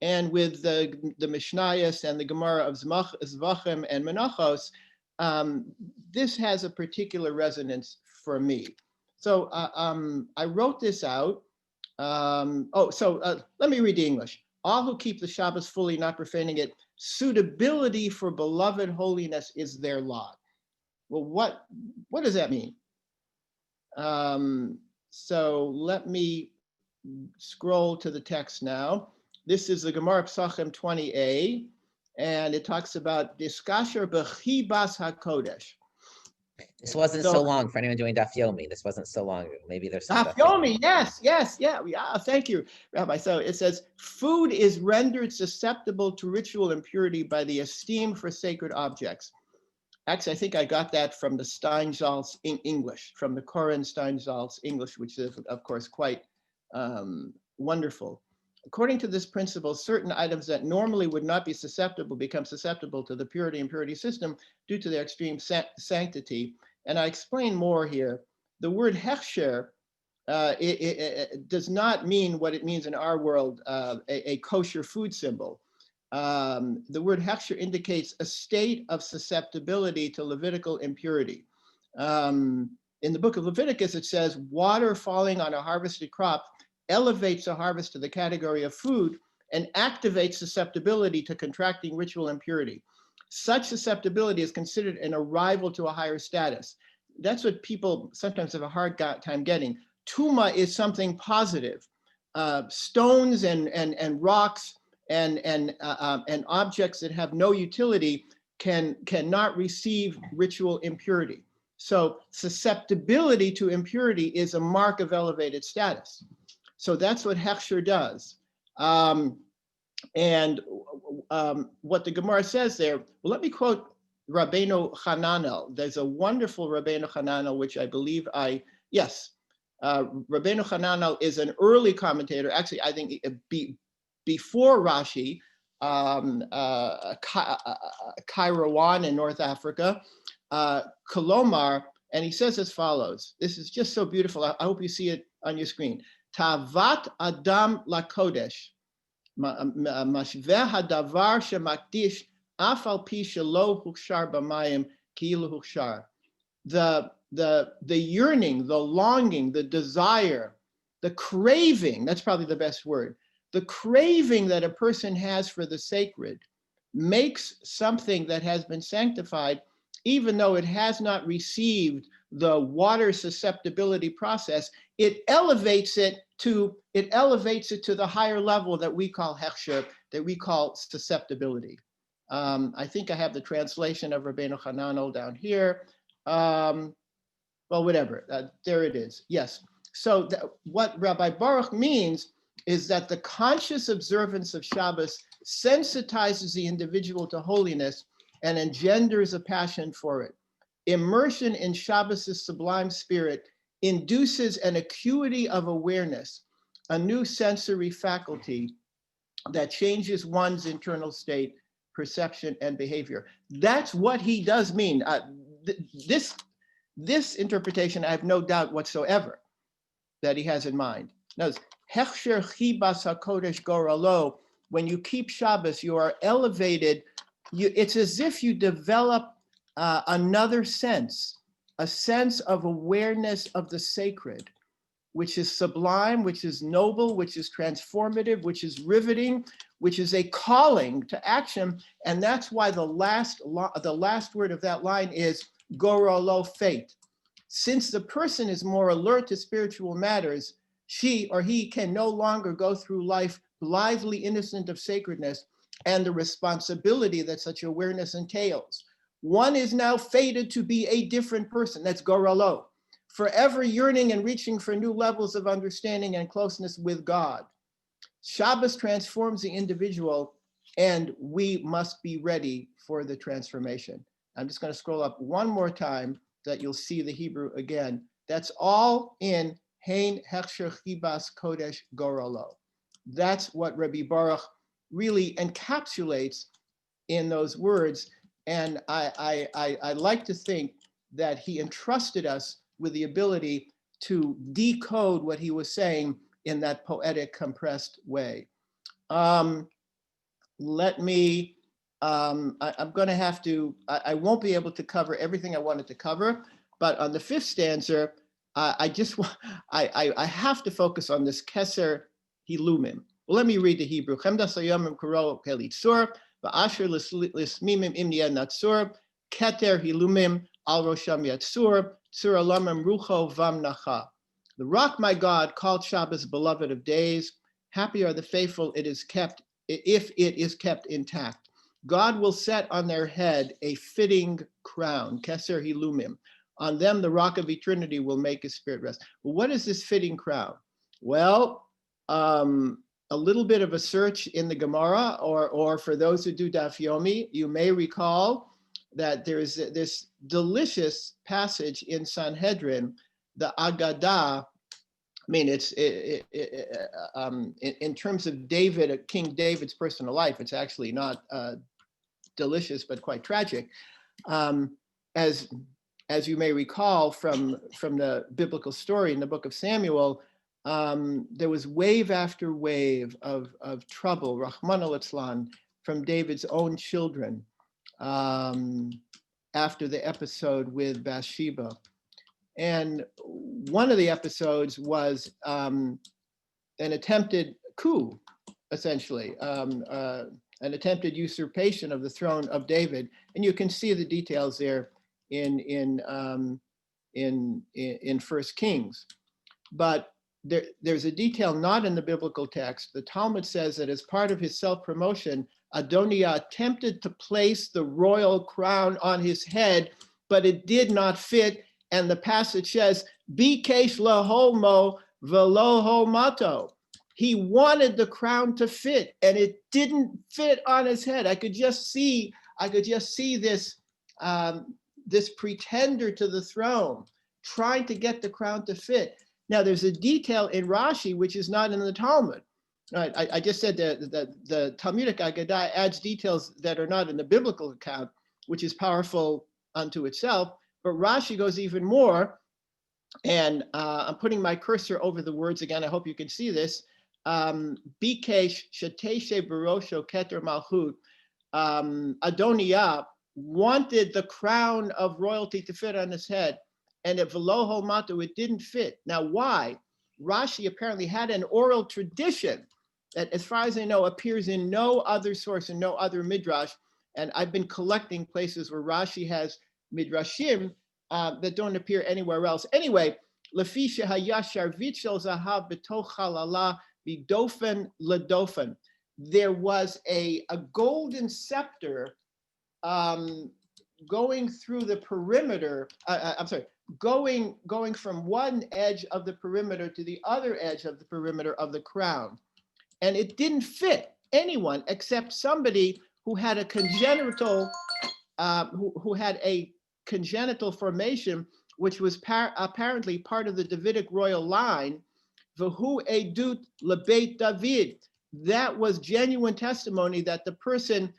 and with the Mishnayos and the Gemara of Zvachim and Menachos, this has a particular resonance for me. So I wrote this out. Let me read the English. All who keep the Shabbos fully, not profaning it, suitability for beloved holiness is their lot. Well, what does that mean? So let me scroll to the text now. This is the Gemara Psachim 20a, and it talks about Diskasher b'chibas hakodesh. This wasn't so long for anyone doing Daf Yomi. This wasn't so long. Maybe there's some Daf Yomi, yeah. Thank you, Rabbi. So it says, food is rendered susceptible to ritual impurity by the esteem for sacred objects. Actually, I think I got that from the Steinsaltz English, from the Koren Steinsaltz English, which is, of course, quite wonderful. According to this principle, certain items that normally would not be susceptible become susceptible to the purity and purity system due to their extreme sanctity. And I explain more here. The word hechsher it does not mean what it means in our world, a kosher food symbol. The word hechsher indicates a state of susceptibility to Levitical impurity. In the book of Leviticus, it says, water falling on a harvested crop elevates a harvest to the category of food and activates susceptibility to contracting ritual impurity. Such susceptibility is considered an arrival to a higher status. That's what people sometimes have a hard time getting. Tuma is something positive. Stones and rocks and objects that have no utility cannot receive ritual impurity. So susceptibility to impurity is a mark of elevated status. So that's what hechsher does. What the Gemara says there, well, let me quote Rabbeinu Hananel. There's a wonderful Rabbeinu Hananel, which I believe Rabbeinu Hananel is an early commentator. Actually, I think before Rashi, Kairouan in North Africa, Kolomar, and he says as follows. This is just so beautiful. I hope you see it on your screen. Tavat Adam lakodesh, mashveh hadavar shemakdish, afal pi shelo hukshar b'mayim ki'ilu hukshar. The yearning, the longing, the desire, the craving, that's probably the best word, the craving that a person has for the sacred makes something that has been sanctified, even though it has not received the water susceptibility process, it elevates it to the higher level that we call hechsher, that we call susceptibility. I think I have the translation of Rabbeinu Hananel down here. Well, whatever, there it is. Yes. So what Rabbi Baruch means is that the conscious observance of Shabbos sensitizes the individual to holiness and engenders a passion for it. Immersion in Shabbos' sublime spirit induces an acuity of awareness, a new sensory faculty that changes one's internal state, perception, and behavior. That's what he does mean. This interpretation, I have no doubt whatsoever that he has in mind. Notice, Hechsher chibas hakodesh goralo. When you keep Shabbos, you are elevated. It's as if you develop another sense, a sense of awareness of the sacred, which is sublime, which is noble, which is transformative, which is riveting, which is a calling to action. And that's why the last word of that line is goralo, fate. Since the person is more alert to spiritual matters, she or he can no longer go through life blithely innocent of sacredness and the responsibility that such awareness entails. One is now fated to be a different person. That's goralo, forever yearning and reaching for new levels of understanding and closeness with God. Shabbos transforms the individual, and we must be ready for the transformation. I'm just going to scroll up one more time that you'll see the Hebrew again. That's all in Hein Hechsher Chibas Kodesh Goralo. That's what Rabbi Baruch really encapsulates in those words. And I like to think that he entrusted us with the ability to decode what he was saying in that poetic, compressed way. I'm going to have to, I won't be able to cover everything I wanted to cover, but on the fifth stanza, I have to focus on this keser hilumim. Well, let me read the Hebrew. Chemdas hayomim karo kelitzur, va'asher lismimim imnia natsur, keter hilumim al rosham yatsur, tsur alamim rucho vamnacha. The rock, my God, called Shabbos beloved of days. Happy are the faithful it is kept, if it is kept intact. God will set on their head a fitting crown, keser hilumim. On them, the rock of eternity will make his spirit rest. Well, what is this fitting crown? Well, a little bit of a search in the Gemara, or for those who do Daf Yomi, you may recall that there is this delicious passage in Sanhedrin, the Agadah. I mean, in terms of David, King David's personal life, it's actually not delicious, but quite tragic. As you may recall from the biblical story in the book of Samuel, there was wave after wave of trouble, Rahman al-Islam, from David's own children after the episode with Bathsheba. And one of the episodes was an attempted coup, essentially, an attempted usurpation of the throne of David. And you can see the details there in 1 Kings. But there's a detail not in the biblical text. The Talmud says that as part of his self-promotion, Adoniah attempted to place the royal crown on his head, but it did not fit. And the passage says, Bikesh laholmo velo homato. He wanted the crown to fit, and it didn't fit on his head. I could just see this this pretender to the throne trying to get the crown to fit. Now, there's a detail in Rashi which is not in the Talmud. Right? I just said that the Talmudic Agadah adds details that are not in the biblical account, which is powerful unto itself. But Rashi goes even more, and I'm putting my cursor over the words again. I hope you can see this. Bikesh sheteshe barosho keter malchut. Adoniah wanted the crown of royalty to fit on his head, and at velo homato, it didn't fit. Now, why? Rashi apparently had an oral tradition that, as far as I know, appears in no other source and no other midrash, And I've been collecting places where Rashi has midrashim that don't appear anywhere else. Anyway, lefi shehaya sharvit shel zahav b'toch halala bidofen ledofen. There was a golden scepter going through the perimeter. Going from one edge of the perimeter to the other edge of the perimeter of the crown, and it didn't fit anyone except somebody who had a congenital who had a congenital formation, which was apparently part of the Davidic royal line. V'hu edut lebeit David. That was genuine testimony that the person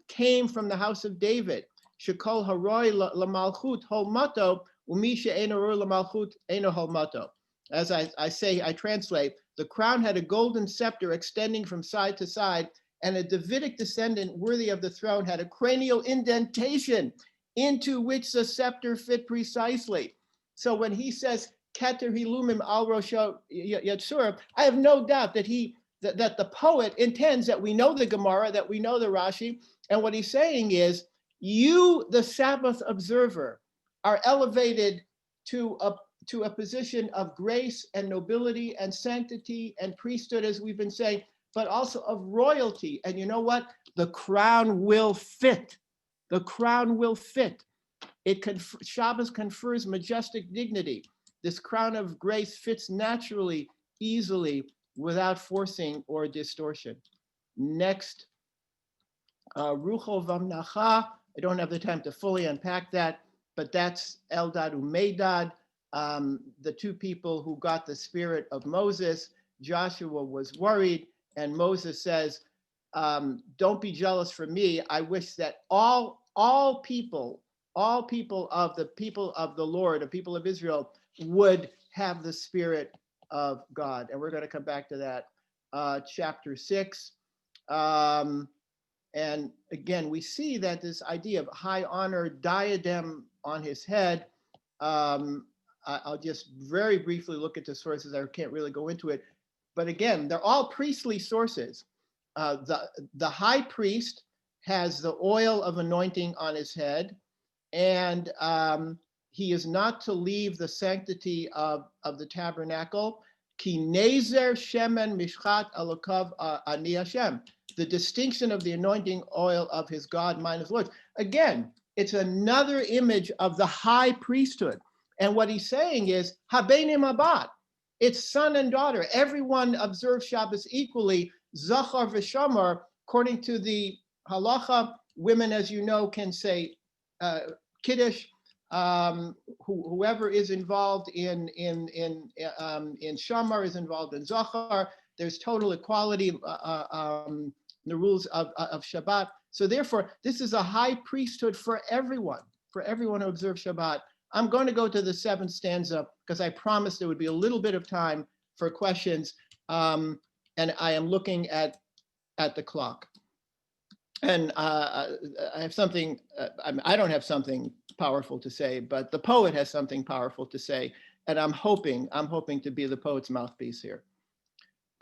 came from the house of David. Shekol haroi lamalchut holmato umisha eno lamalchut eno holmato. As I translate, the crown had a golden scepter extending from side to side, and a Davidic descendant worthy of the throne had a cranial indentation into which the scepter fit precisely. So when he says keter hilumim al rosho yatsur, I have no doubt that that the poet intends that we know the Gemara, that we know the Rashi, and what he's saying is, you, the Sabbath observer, are elevated to a position of grace and nobility and sanctity and priesthood, as we've been saying, but also of royalty. And you know what? The crown will fit. The crown will fit. Shabbos confers majestic dignity. This crown of grace fits naturally, easily, without forcing or distortion. Next, Rucho Vamnacha. I don't have the time to fully unpack that, but that's Eldad Umeidad, the two people who got the spirit of Moses. Joshua was worried, and Moses says, don't be jealous for me. I wish that all people of the Lord, the people of Israel, would have the spirit of God. And we're going to come back to that, chapter 6. And again, we see that this idea of high honor, diadem on his head. I'll just very briefly look at the sources. I can't really go into it. But again, they're all priestly sources. The high priest has the oil of anointing on his head, and he is not to leave the sanctity of the tabernacle. Ki nezer shemen mishchat alokav ani Hashem. The distinction of the anointing oil of his God, mine is Lord. Again, it's another image of the high priesthood. And what he's saying is, habenim abat. It's son and daughter. Everyone observes Shabbos equally, zachar v'shamar. According to the halacha, women, as you know, can say kiddush. Whoever is involved in shamar is involved in zachar. There's total equality. The rules of Shabbat. So therefore, this is a high priesthood for everyone who observes Shabbat. I'm going to go to the 7th stanza because I promised there would be a little bit of time for questions. And I am looking at the clock. And I have something, I don't have something powerful to say, but the poet has something powerful to say. And I'm hoping to be the poet's mouthpiece here.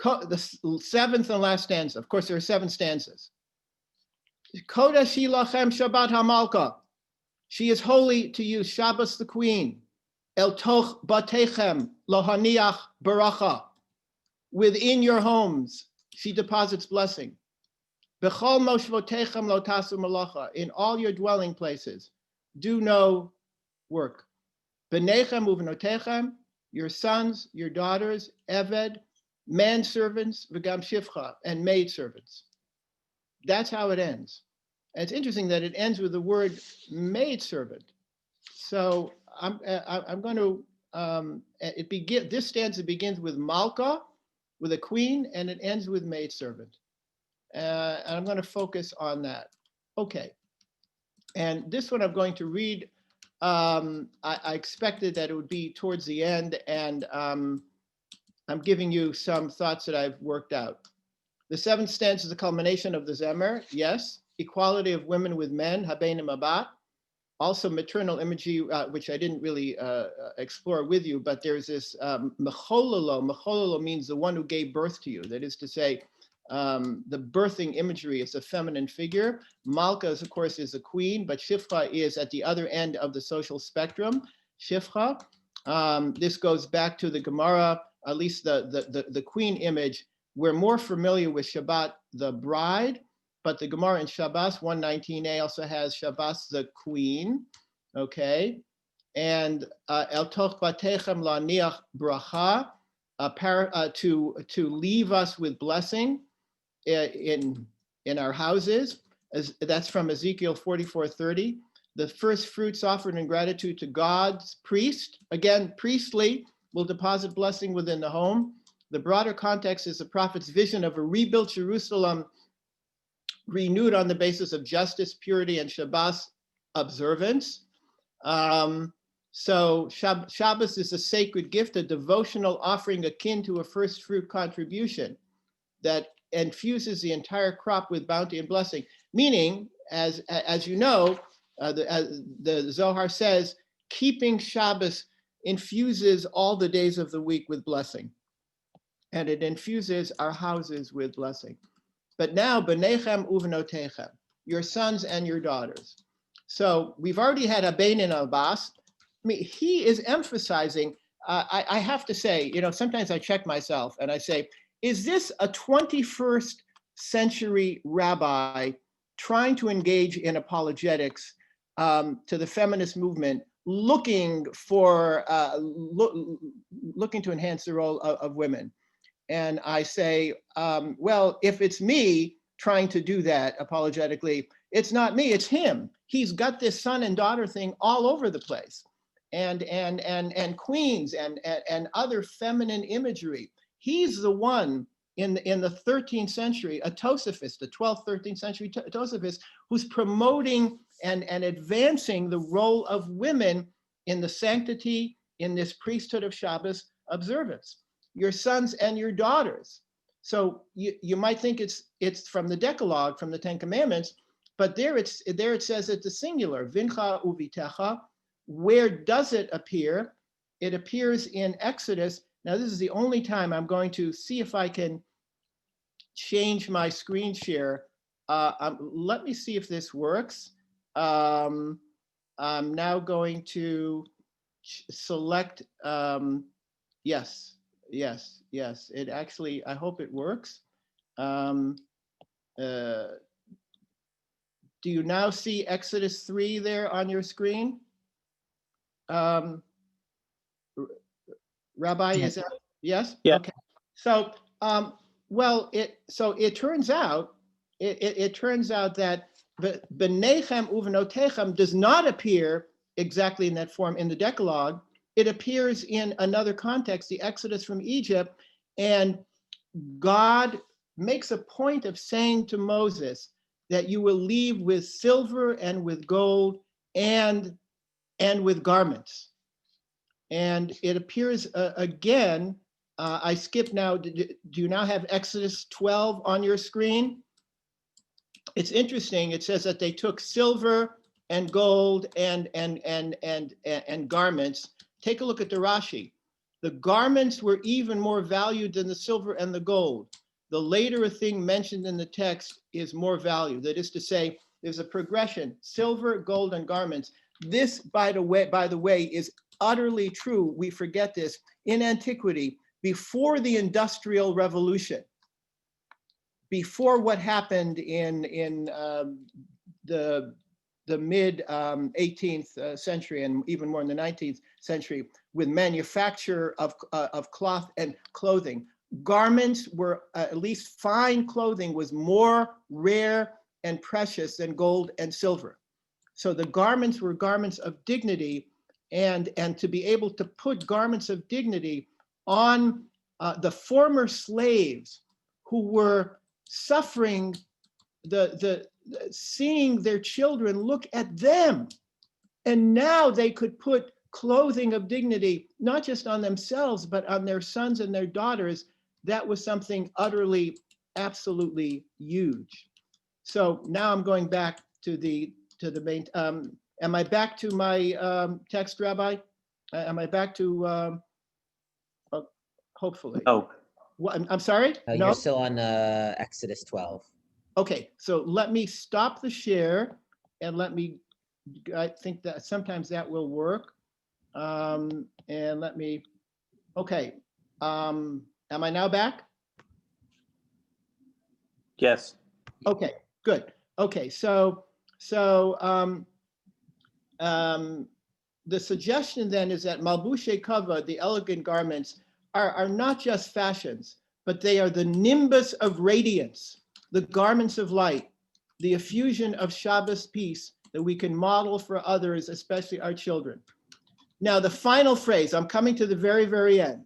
The 7th and last stanza. Of course, there are 7 stanzas. Kodesh lachem Shabbat hamalka. She is holy to you, Shabbos the queen. El toch batechem lohaniach baracha. Within your homes, she deposits blessing. Bechol moshvotechem lo tasu malacha. In all your dwelling places, do no work. Benechem uvenotechem, your sons, your daughters, eved, manservants, v'gam shivcha, and maidservants. That's how it ends. And it's interesting that it ends with the word maidservant. So I'm going to, this stanza begins with Malka, with a queen, and it ends with maidservant. And I'm going to focus on that. Okay. And this one I'm going to read. I expected that it would be towards the end, and I'm giving you some thoughts that I've worked out. The 7th stanza is a culmination of the Zemer. Yes. Equality of women with men, habenim abat. Also maternal imagery, which I didn't really explore with you, but there's this mechololo. Mechololo means the one who gave birth to you. That is to say, the birthing imagery is a feminine figure. Malka, of course, is a queen, but Shifra is at the other end of the social spectrum. Shifra. This goes back to the Gemara, at least the queen image. We're more familiar with Shabbat, the bride, but the Gemara in Shabbos 119a also has Shabbos, the queen. Okay, and El Toch Batechem Laniach Bracha, to leave us with blessing in our houses. That's from Ezekiel 44:30. The first fruits offered in gratitude to God's priest, again, priestly, will deposit blessing within the home. The broader context is the prophet's vision of a rebuilt Jerusalem renewed on the basis of justice, purity, and Shabbos observance. So Shabbos is a sacred gift, a devotional offering akin to a first fruit contribution that infuses the entire crop with bounty and blessing. Meaning, as you know, the Zohar says, keeping Shabbos infuses all the days of the week with blessing. And it infuses our houses with blessing. But now, B'nechem uvenotechem, your sons and your daughters. So we've already had a Bein and a Bas. I mean, he is emphasizing, I have to say, you know, sometimes I check myself and I say, is this a 21st century rabbi trying to engage in apologetics to the feminist movement, looking for, looking to enhance the role of women? And I say, well, if it's me trying to do that apologetically, it's not me, it's him. He's got this son and daughter thing all over the place, and queens and other feminine imagery. He's the one in the 13th century, a Tosaphist, the 12th, 13th century Tosaphist, who's promoting and advancing the role of women in the sanctity, in this priesthood of Shabbos observance. Your sons and your daughters. So you might think it's from the Decalogue, from the Ten Commandments, but there it says it's a singular, vincha uvitecha. Where does it appear? It appears in Exodus. Now this is the only time I'm going to see if I can change my screen share. Let me see if this works. I'm now going to select, yes. It actually, I hope it works. Do you now see Exodus 3 there on your screen? Rabbi, Yes. is that, yes? Yeah. Okay. So, well, it turns out, it turns out that B'nechem uvenotechem does not appear exactly in that form in the Decalogue. It appears in another context, the Exodus from Egypt, and God makes a point of saying to Moses that you will leave with silver and with gold and with garments. And it appears again, I skipped now, do you now have Exodus 12 on your screen? It's interesting, it says that they took silver and gold and garments. Take a look at the Rashi. The garments were even more valued than the silver and the gold. The later a thing mentioned in the text is more valued. That is to say, there's a progression, silver, gold, and garments. This, by the way, is utterly true. We forget this in antiquity, before the Industrial Revolution, before what happened in the mid 18th century and even more in the 19th century, with manufacture of cloth and clothing. Garments were, at least fine clothing, was more rare and precious than gold and silver. So the garments were garments of dignity, and to be able to put garments of dignity on the former slaves who were suffering, seeing their children look at them, and now they could put clothing of dignity, not just on themselves, but on their sons and their daughters. That was something utterly, absolutely huge. So now I'm going back to the main, am I back to my text, Rabbi? Am I back to, hopefully? No. I'm sorry? No? You're still on Exodus 12. Okay, so let me stop the share and I think that sometimes that will work. And let me, okay. Am I now back? Yes. Okay, good. Okay, so the suggestion then is that Malbushe Kavod, the elegant garments, are not just fashions, but they are the nimbus of radiance, the garments of light, the effusion of Shabbos peace that we can model for others, especially our children. Now, the final phrase, I'm coming to the very, very end.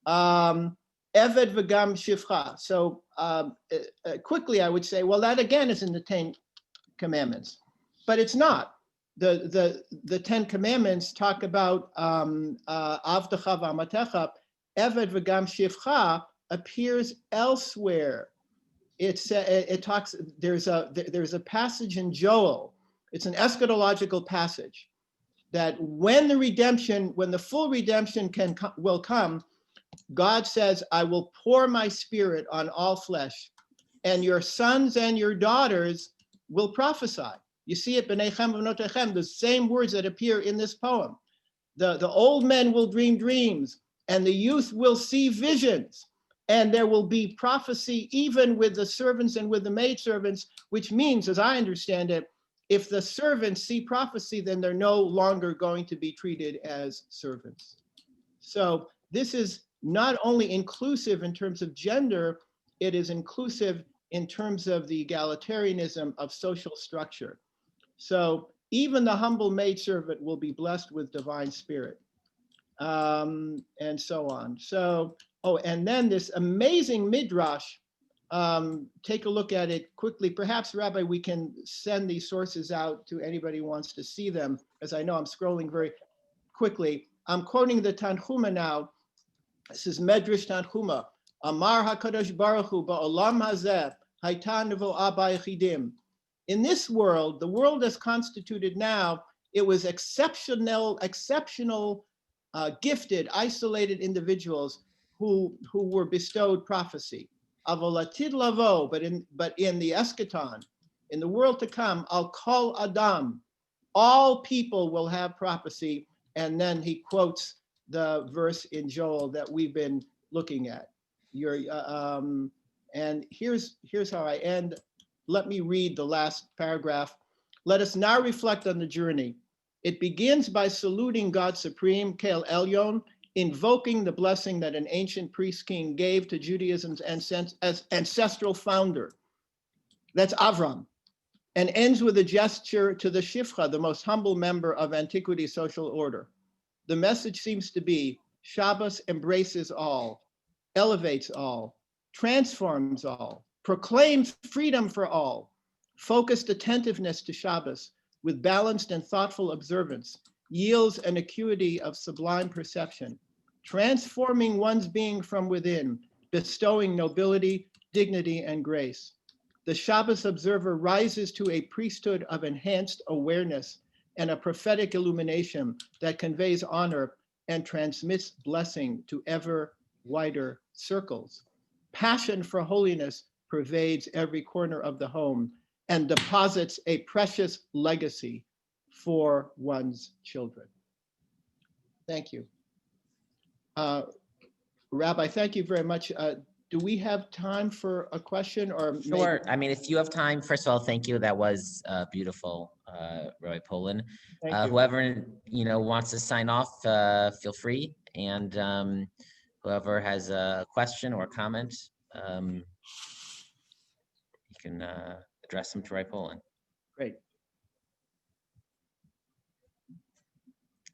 Eved v'gam shivcha. So quickly, I would say, well, that again is in the 10 Commandments, but it's not. The 10 Commandments talk about avdecha v'amatecha. Eved v'gam shivcha appears elsewhere. It talks. There's a passage in Joel. It's an eschatological passage that when the full redemption will come, God says, "I will pour my spirit on all flesh, and your sons and your daughters will prophesy." You see it, B'nechem v'notechem, the same words that appear in this poem. The old men will dream dreams, and the youth will see visions, and there will be prophecy even with the servants and with the maidservants, which means, as I understand it, if the servants see prophecy, then they're no longer going to be treated as servants. So this is not only inclusive in terms of gender, it is inclusive in terms of the egalitarianism of social structure. So even the humble maidservant will be blessed with divine spirit, and so on. So, and then this amazing midrash, take a look at it quickly. Perhaps, Rabbi, we can send these sources out to anybody who wants to see them, as I know I'm scrolling very quickly. I'm quoting the Tanchuma now. This is Medrash Tanchuma. Amar HaKadosh Baruch Hu ba'olam hazeh hayta nevoah ba'yechidim. In this world, the world as constituted now, it was exceptional, gifted, isolated individuals who were bestowed prophecy. Avolatid lavo, but in the eschaton, in the world to come, Al kol adam, all people will have prophecy. And then he quotes the verse in Joel that we've been looking at. And here's how I end. Let me read the last paragraph. Let us now reflect on the journey. It begins by saluting God Supreme, Kel Elyon, invoking the blessing that an ancient priest king gave to Judaism's ancestral founder. That's Avram. And ends with a gesture to the Shifcha, the most humble member of antiquity's social order. The message seems to be Shabbos embraces all, elevates all, transforms all, proclaims freedom for all, focused attentiveness to Shabbos with balanced and thoughtful observance yields an acuity of sublime perception, transforming one's being from within, bestowing nobility, dignity, and grace. The Shabbos observer rises to a priesthood of enhanced awareness and a prophetic illumination that conveys honor and transmits blessing to ever wider circles. Passion for holiness pervades every corner of the home and deposits a precious legacy for one's children. Thank you. Rabbi, thank you very much. Do we have time for a question or? Sure. I mean, if you have time, first of all, thank you. That was beautiful, Rabbi Polen. Whoever wants to sign off, feel free. And whoever has a question or a comment, you can address them to Rabbi Polen. Great.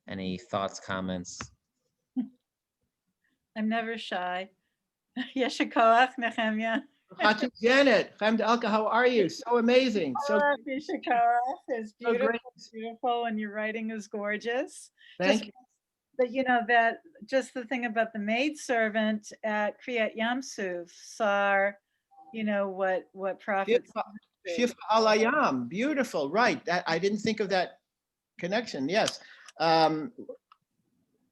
Any thoughts, comments? I'm never shy. Yesha koach, Nehemia. Janet, how are you? So amazing. So Yesha koach is beautiful, so beautiful, and your writing is gorgeous. Thank you. But that just the thing about the maidservant at Kriyat Yamsuf, Sar, what prophets. Shif alayam, beautiful, right? That I didn't think of that connection. Yes.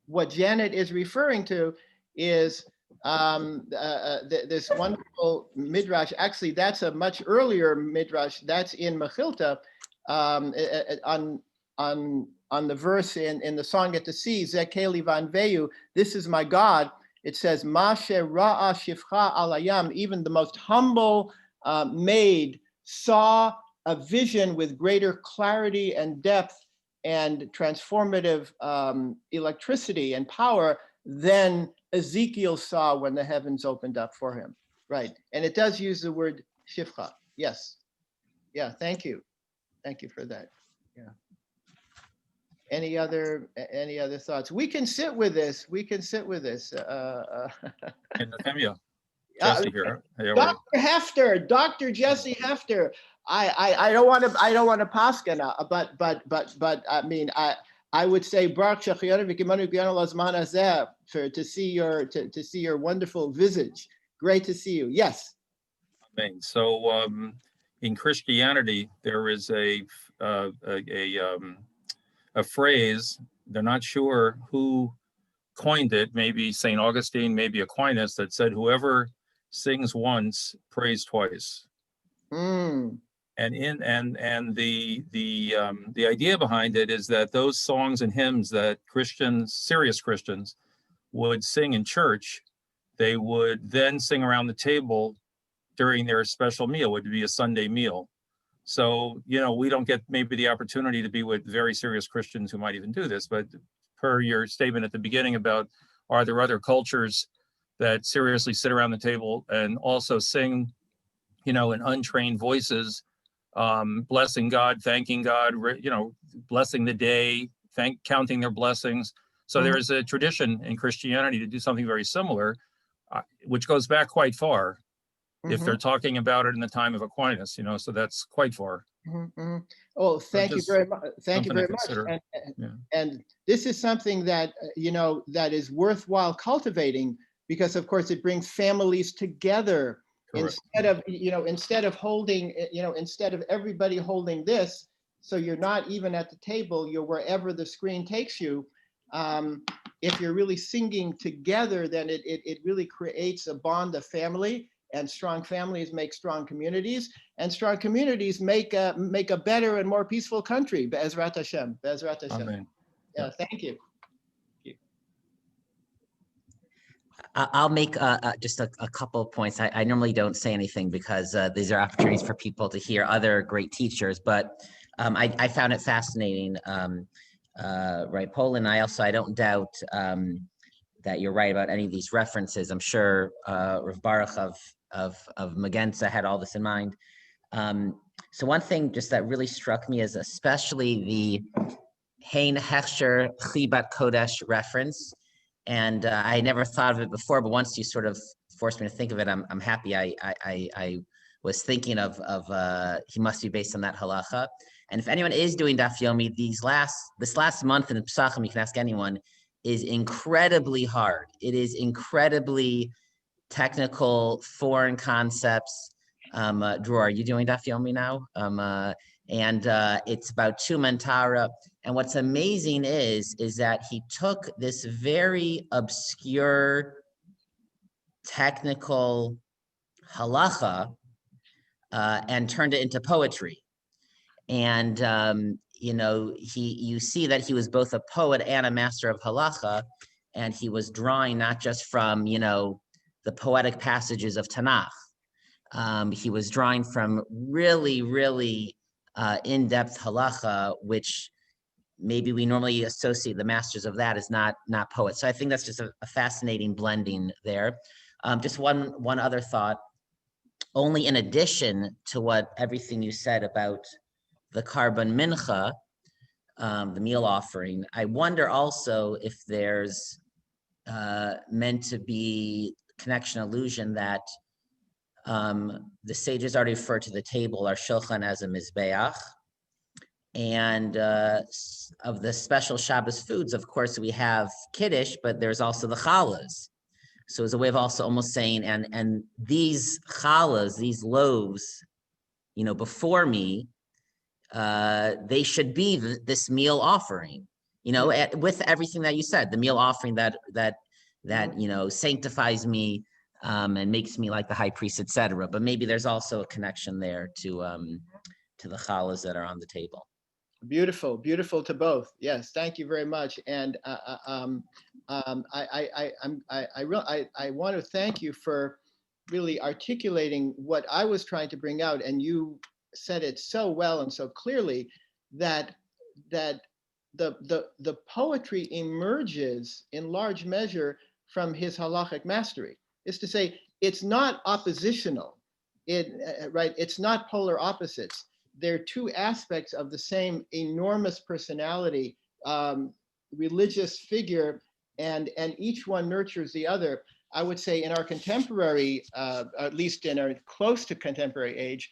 What Janet is referring to is this wonderful midrash. Actually, that's a much earlier midrash. That's in Mechilta, on the verse in the Song at the Sea, Zekeli vanveyu, this is my God. It says, Mashe ra'a shifcha alayam, even the most humble maid saw a vision with greater clarity and depth and transformative electricity and power than Ezekiel saw when the heavens opened up for him. Right. And it does use the word shifcha. Yes. Yeah. Thank you. Thank you for that. Yeah. Any other thoughts? We can sit with this. We can sit with this. And Nehemia, Jesse here. Hey, how are you? Dr. Hefter, Dr. Jesse Hefter. I don't want to paskin, but I mean I would say Baruch Shechianu v'kimanu b'yanu lazman hazeh to see your wonderful visage. Great to see you. Yes. Amen. So in Christianity, there is a phrase. They're not sure who coined it. Maybe St. Augustine, maybe Aquinas, that said, "Whoever sings once, prays twice." Mm. And the idea behind it is that those songs and hymns that Christians, serious Christians, would sing in church, they would then sing around the table during their special meal. It would be a Sunday meal. So, we don't get maybe the opportunity to be with very serious Christians who might even do this, but per your statement at the beginning about, are there other cultures that seriously sit around the table and also sing, in untrained voices, blessing God, thanking God, blessing the day, counting their blessings. So there is a tradition in Christianity to do something very similar, which goes back quite far. If they're talking about it in the time of Aquinas, so that's quite far. Oh, thank you very much. Thank you very much. And this is something that, that is worthwhile cultivating, because of course it brings families together. Correct. Instead of holding, instead of everybody holding this, so you're not even at the table, you're wherever the screen takes you. If you're really singing together, then it really creates a bond of family. And strong families make strong communities, and strong communities make a better and more peaceful country. Be'ezrat Hashem. Be'ezrat Hashem. Amen. Yeah, thank you. I'll make just a couple of points. I normally don't say anything because these are opportunities for people to hear other great teachers, but I found it fascinating, right, Polen? I don't doubt that you're right about any of these references. I'm sure Rav Baruch of Magenza had all this in mind. So one thing just that really struck me is especially the Hein Hechsher Chibat Kodesh reference. And I never thought of it before, but once you sort of forced me to think of it, I'm happy I was thinking of he must be based on that halacha. And if anyone is doing Daf Yomi, this last month in the Pesachim, you can ask anyone, is incredibly hard. It is incredibly technical, foreign concepts. Drew, are you doing Daf Yomi now? And it's about two Mentara. And what's amazing is that he took this very obscure technical halacha and turned it into poetry. And you see that he was both a poet and a master of halacha, and he was drawing not just from the poetic passages of Tanakh. He was drawing from really, really in-depth halacha, which maybe we normally associate the masters of that as not poets. So I think that's just a fascinating blending there. Just one other thought, only in addition to everything you said about the Karban Mincha, the meal offering, I wonder also if there's meant to be connection allusion that the sages already refer to the table, our shulchan, as a mizbeach. And of the special Shabbos foods, of course, we have kiddush, but there's also the challahs. So it's a way of also almost saying, and these challahs, these loaves, before me, they should be this meal offering, with everything that you said, the meal offering that that, you know, sanctifies me and makes me like the high priest, etc. But maybe there's also a connection there to the challahs that are on the table. Beautiful, beautiful to both. Yes, thank you very much. And I want to thank you for really articulating what I was trying to bring out, and you said it so well and so clearly that the poetry emerges in large measure from his halachic mastery. Is to say, it's not oppositional. It's not polar opposites. They're two aspects of the same enormous personality, religious figure, and each one nurtures the other. I would say in our contemporary, at least in our close to contemporary age,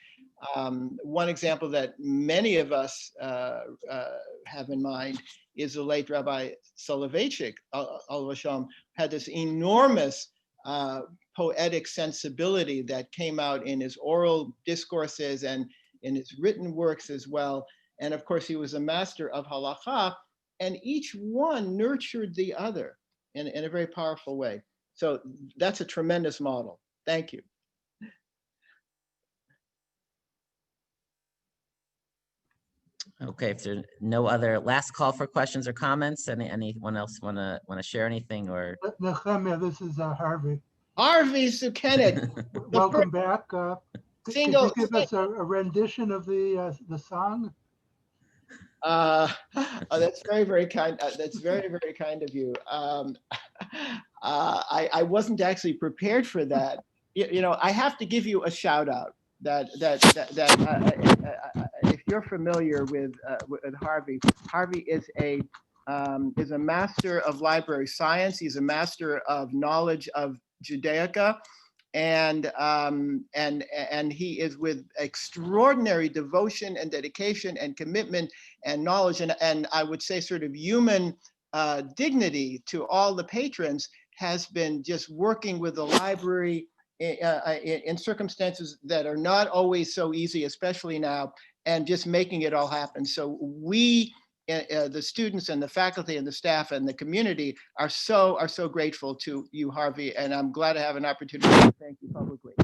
one example that many of us have in mind is the late Rabbi Soloveitchik, Alav Shalom, had this enormous poetic sensibility that came out in his oral discourses and in his written works as well. And of course, he was a master of halakha, and each one nurtured the other in a very powerful way. So that's a tremendous model. Thank you. Okay, if there's no other last call for questions or comments, anyone else want to share anything or? Nehemia, this is Harvey. Harvey Sukenik. Welcome back. Could Single- you give us a rendition of the song? Oh, that's very, very kind. That's very, very kind of you. I wasn't actually prepared for that. You know, I have to give you a shout out that if you're familiar with Harvey, Harvey is a master of library science. He's a master of knowledge of Judaica. And he is with extraordinary devotion and dedication and commitment and knowledge and I would say sort of human dignity to all the patrons, has been just working with the library in circumstances that are not always so easy, especially now, and just making it all happen. So we, the students and the faculty and the staff and the community are so grateful to you, Harvey, and I'm glad to have an opportunity to thank you publicly.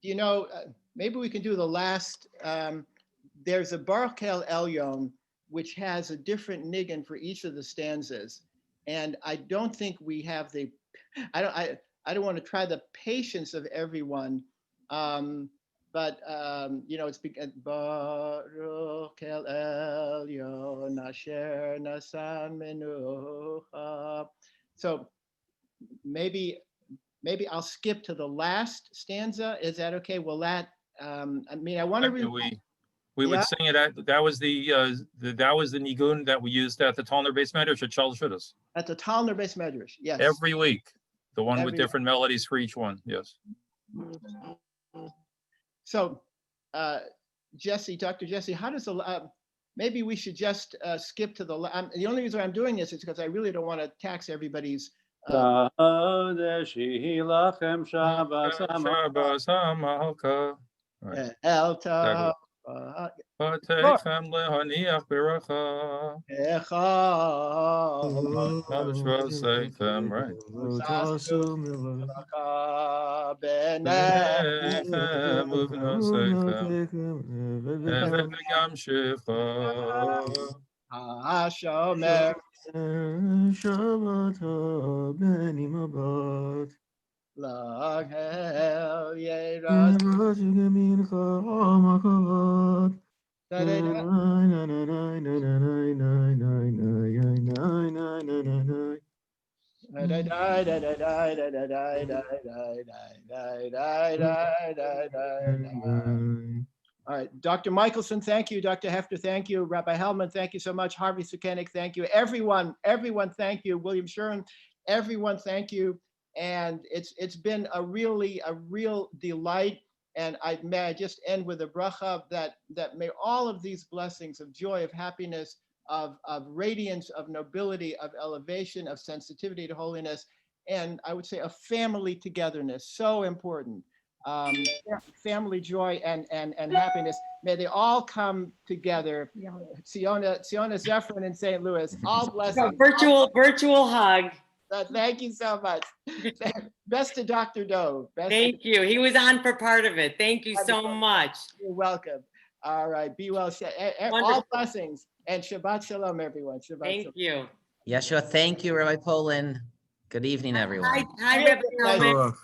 You know, maybe we can do the last. There's a Baruch El Elyon, which has a different niggin for each of the stanzas, and I don't think we have the. I don't want to try the patience of everyone. But you know, it's Baruch El Elyon Asher Nasan Menucha. So maybe I'll skip to the last stanza. Is that okay? Will that? I mean, I want to. We would sing it at. That was the nigun that we used at the Talner Beis Medrash at Shal Shudas. At the Talner Beis Medrash, yes. Every week, the one with different melodies for each one. Yes. So, Jesse, Dr. Jesse, how does the maybe we should just skip to the. The only reason I'm doing this is because I really don't want to tax everybody's. Vatechem lehaniach beracha. Seichem, right. Benechem uvnosechem. Evet v'gam shecha. Hashomer. Shabbat benim abad. L'hel yerat. All right, Dr. Michelson, thank you. Dr. Hefter, thank you. Rabbi Hellman, thank you so much. Harvey Sukenik, thank you. Everyone, thank you. William Shuren, everyone, thank you. And it's been a real delight. And may I just end with a bracha that may all of these blessings of joy, of happiness, of radiance, of nobility, of elevation, of sensitivity to holiness, and I would say a family togetherness, so important. family joy, and happiness. May they all come together. Siona Zephyrin in St. Louis, all blessings. Virtual hug. Thank you so much. Best to Dr. Dove. Thank you. He was on for part of it. Thank you so much. You're welcome. All right. Be well. All Wonderful. blessings and Shabbat Shalom, everyone. Shabbat Thank Shalom. you. Yeshua, thank you, Rabbi Polen. Good evening, everyone. Hi, Rabbi Hellman.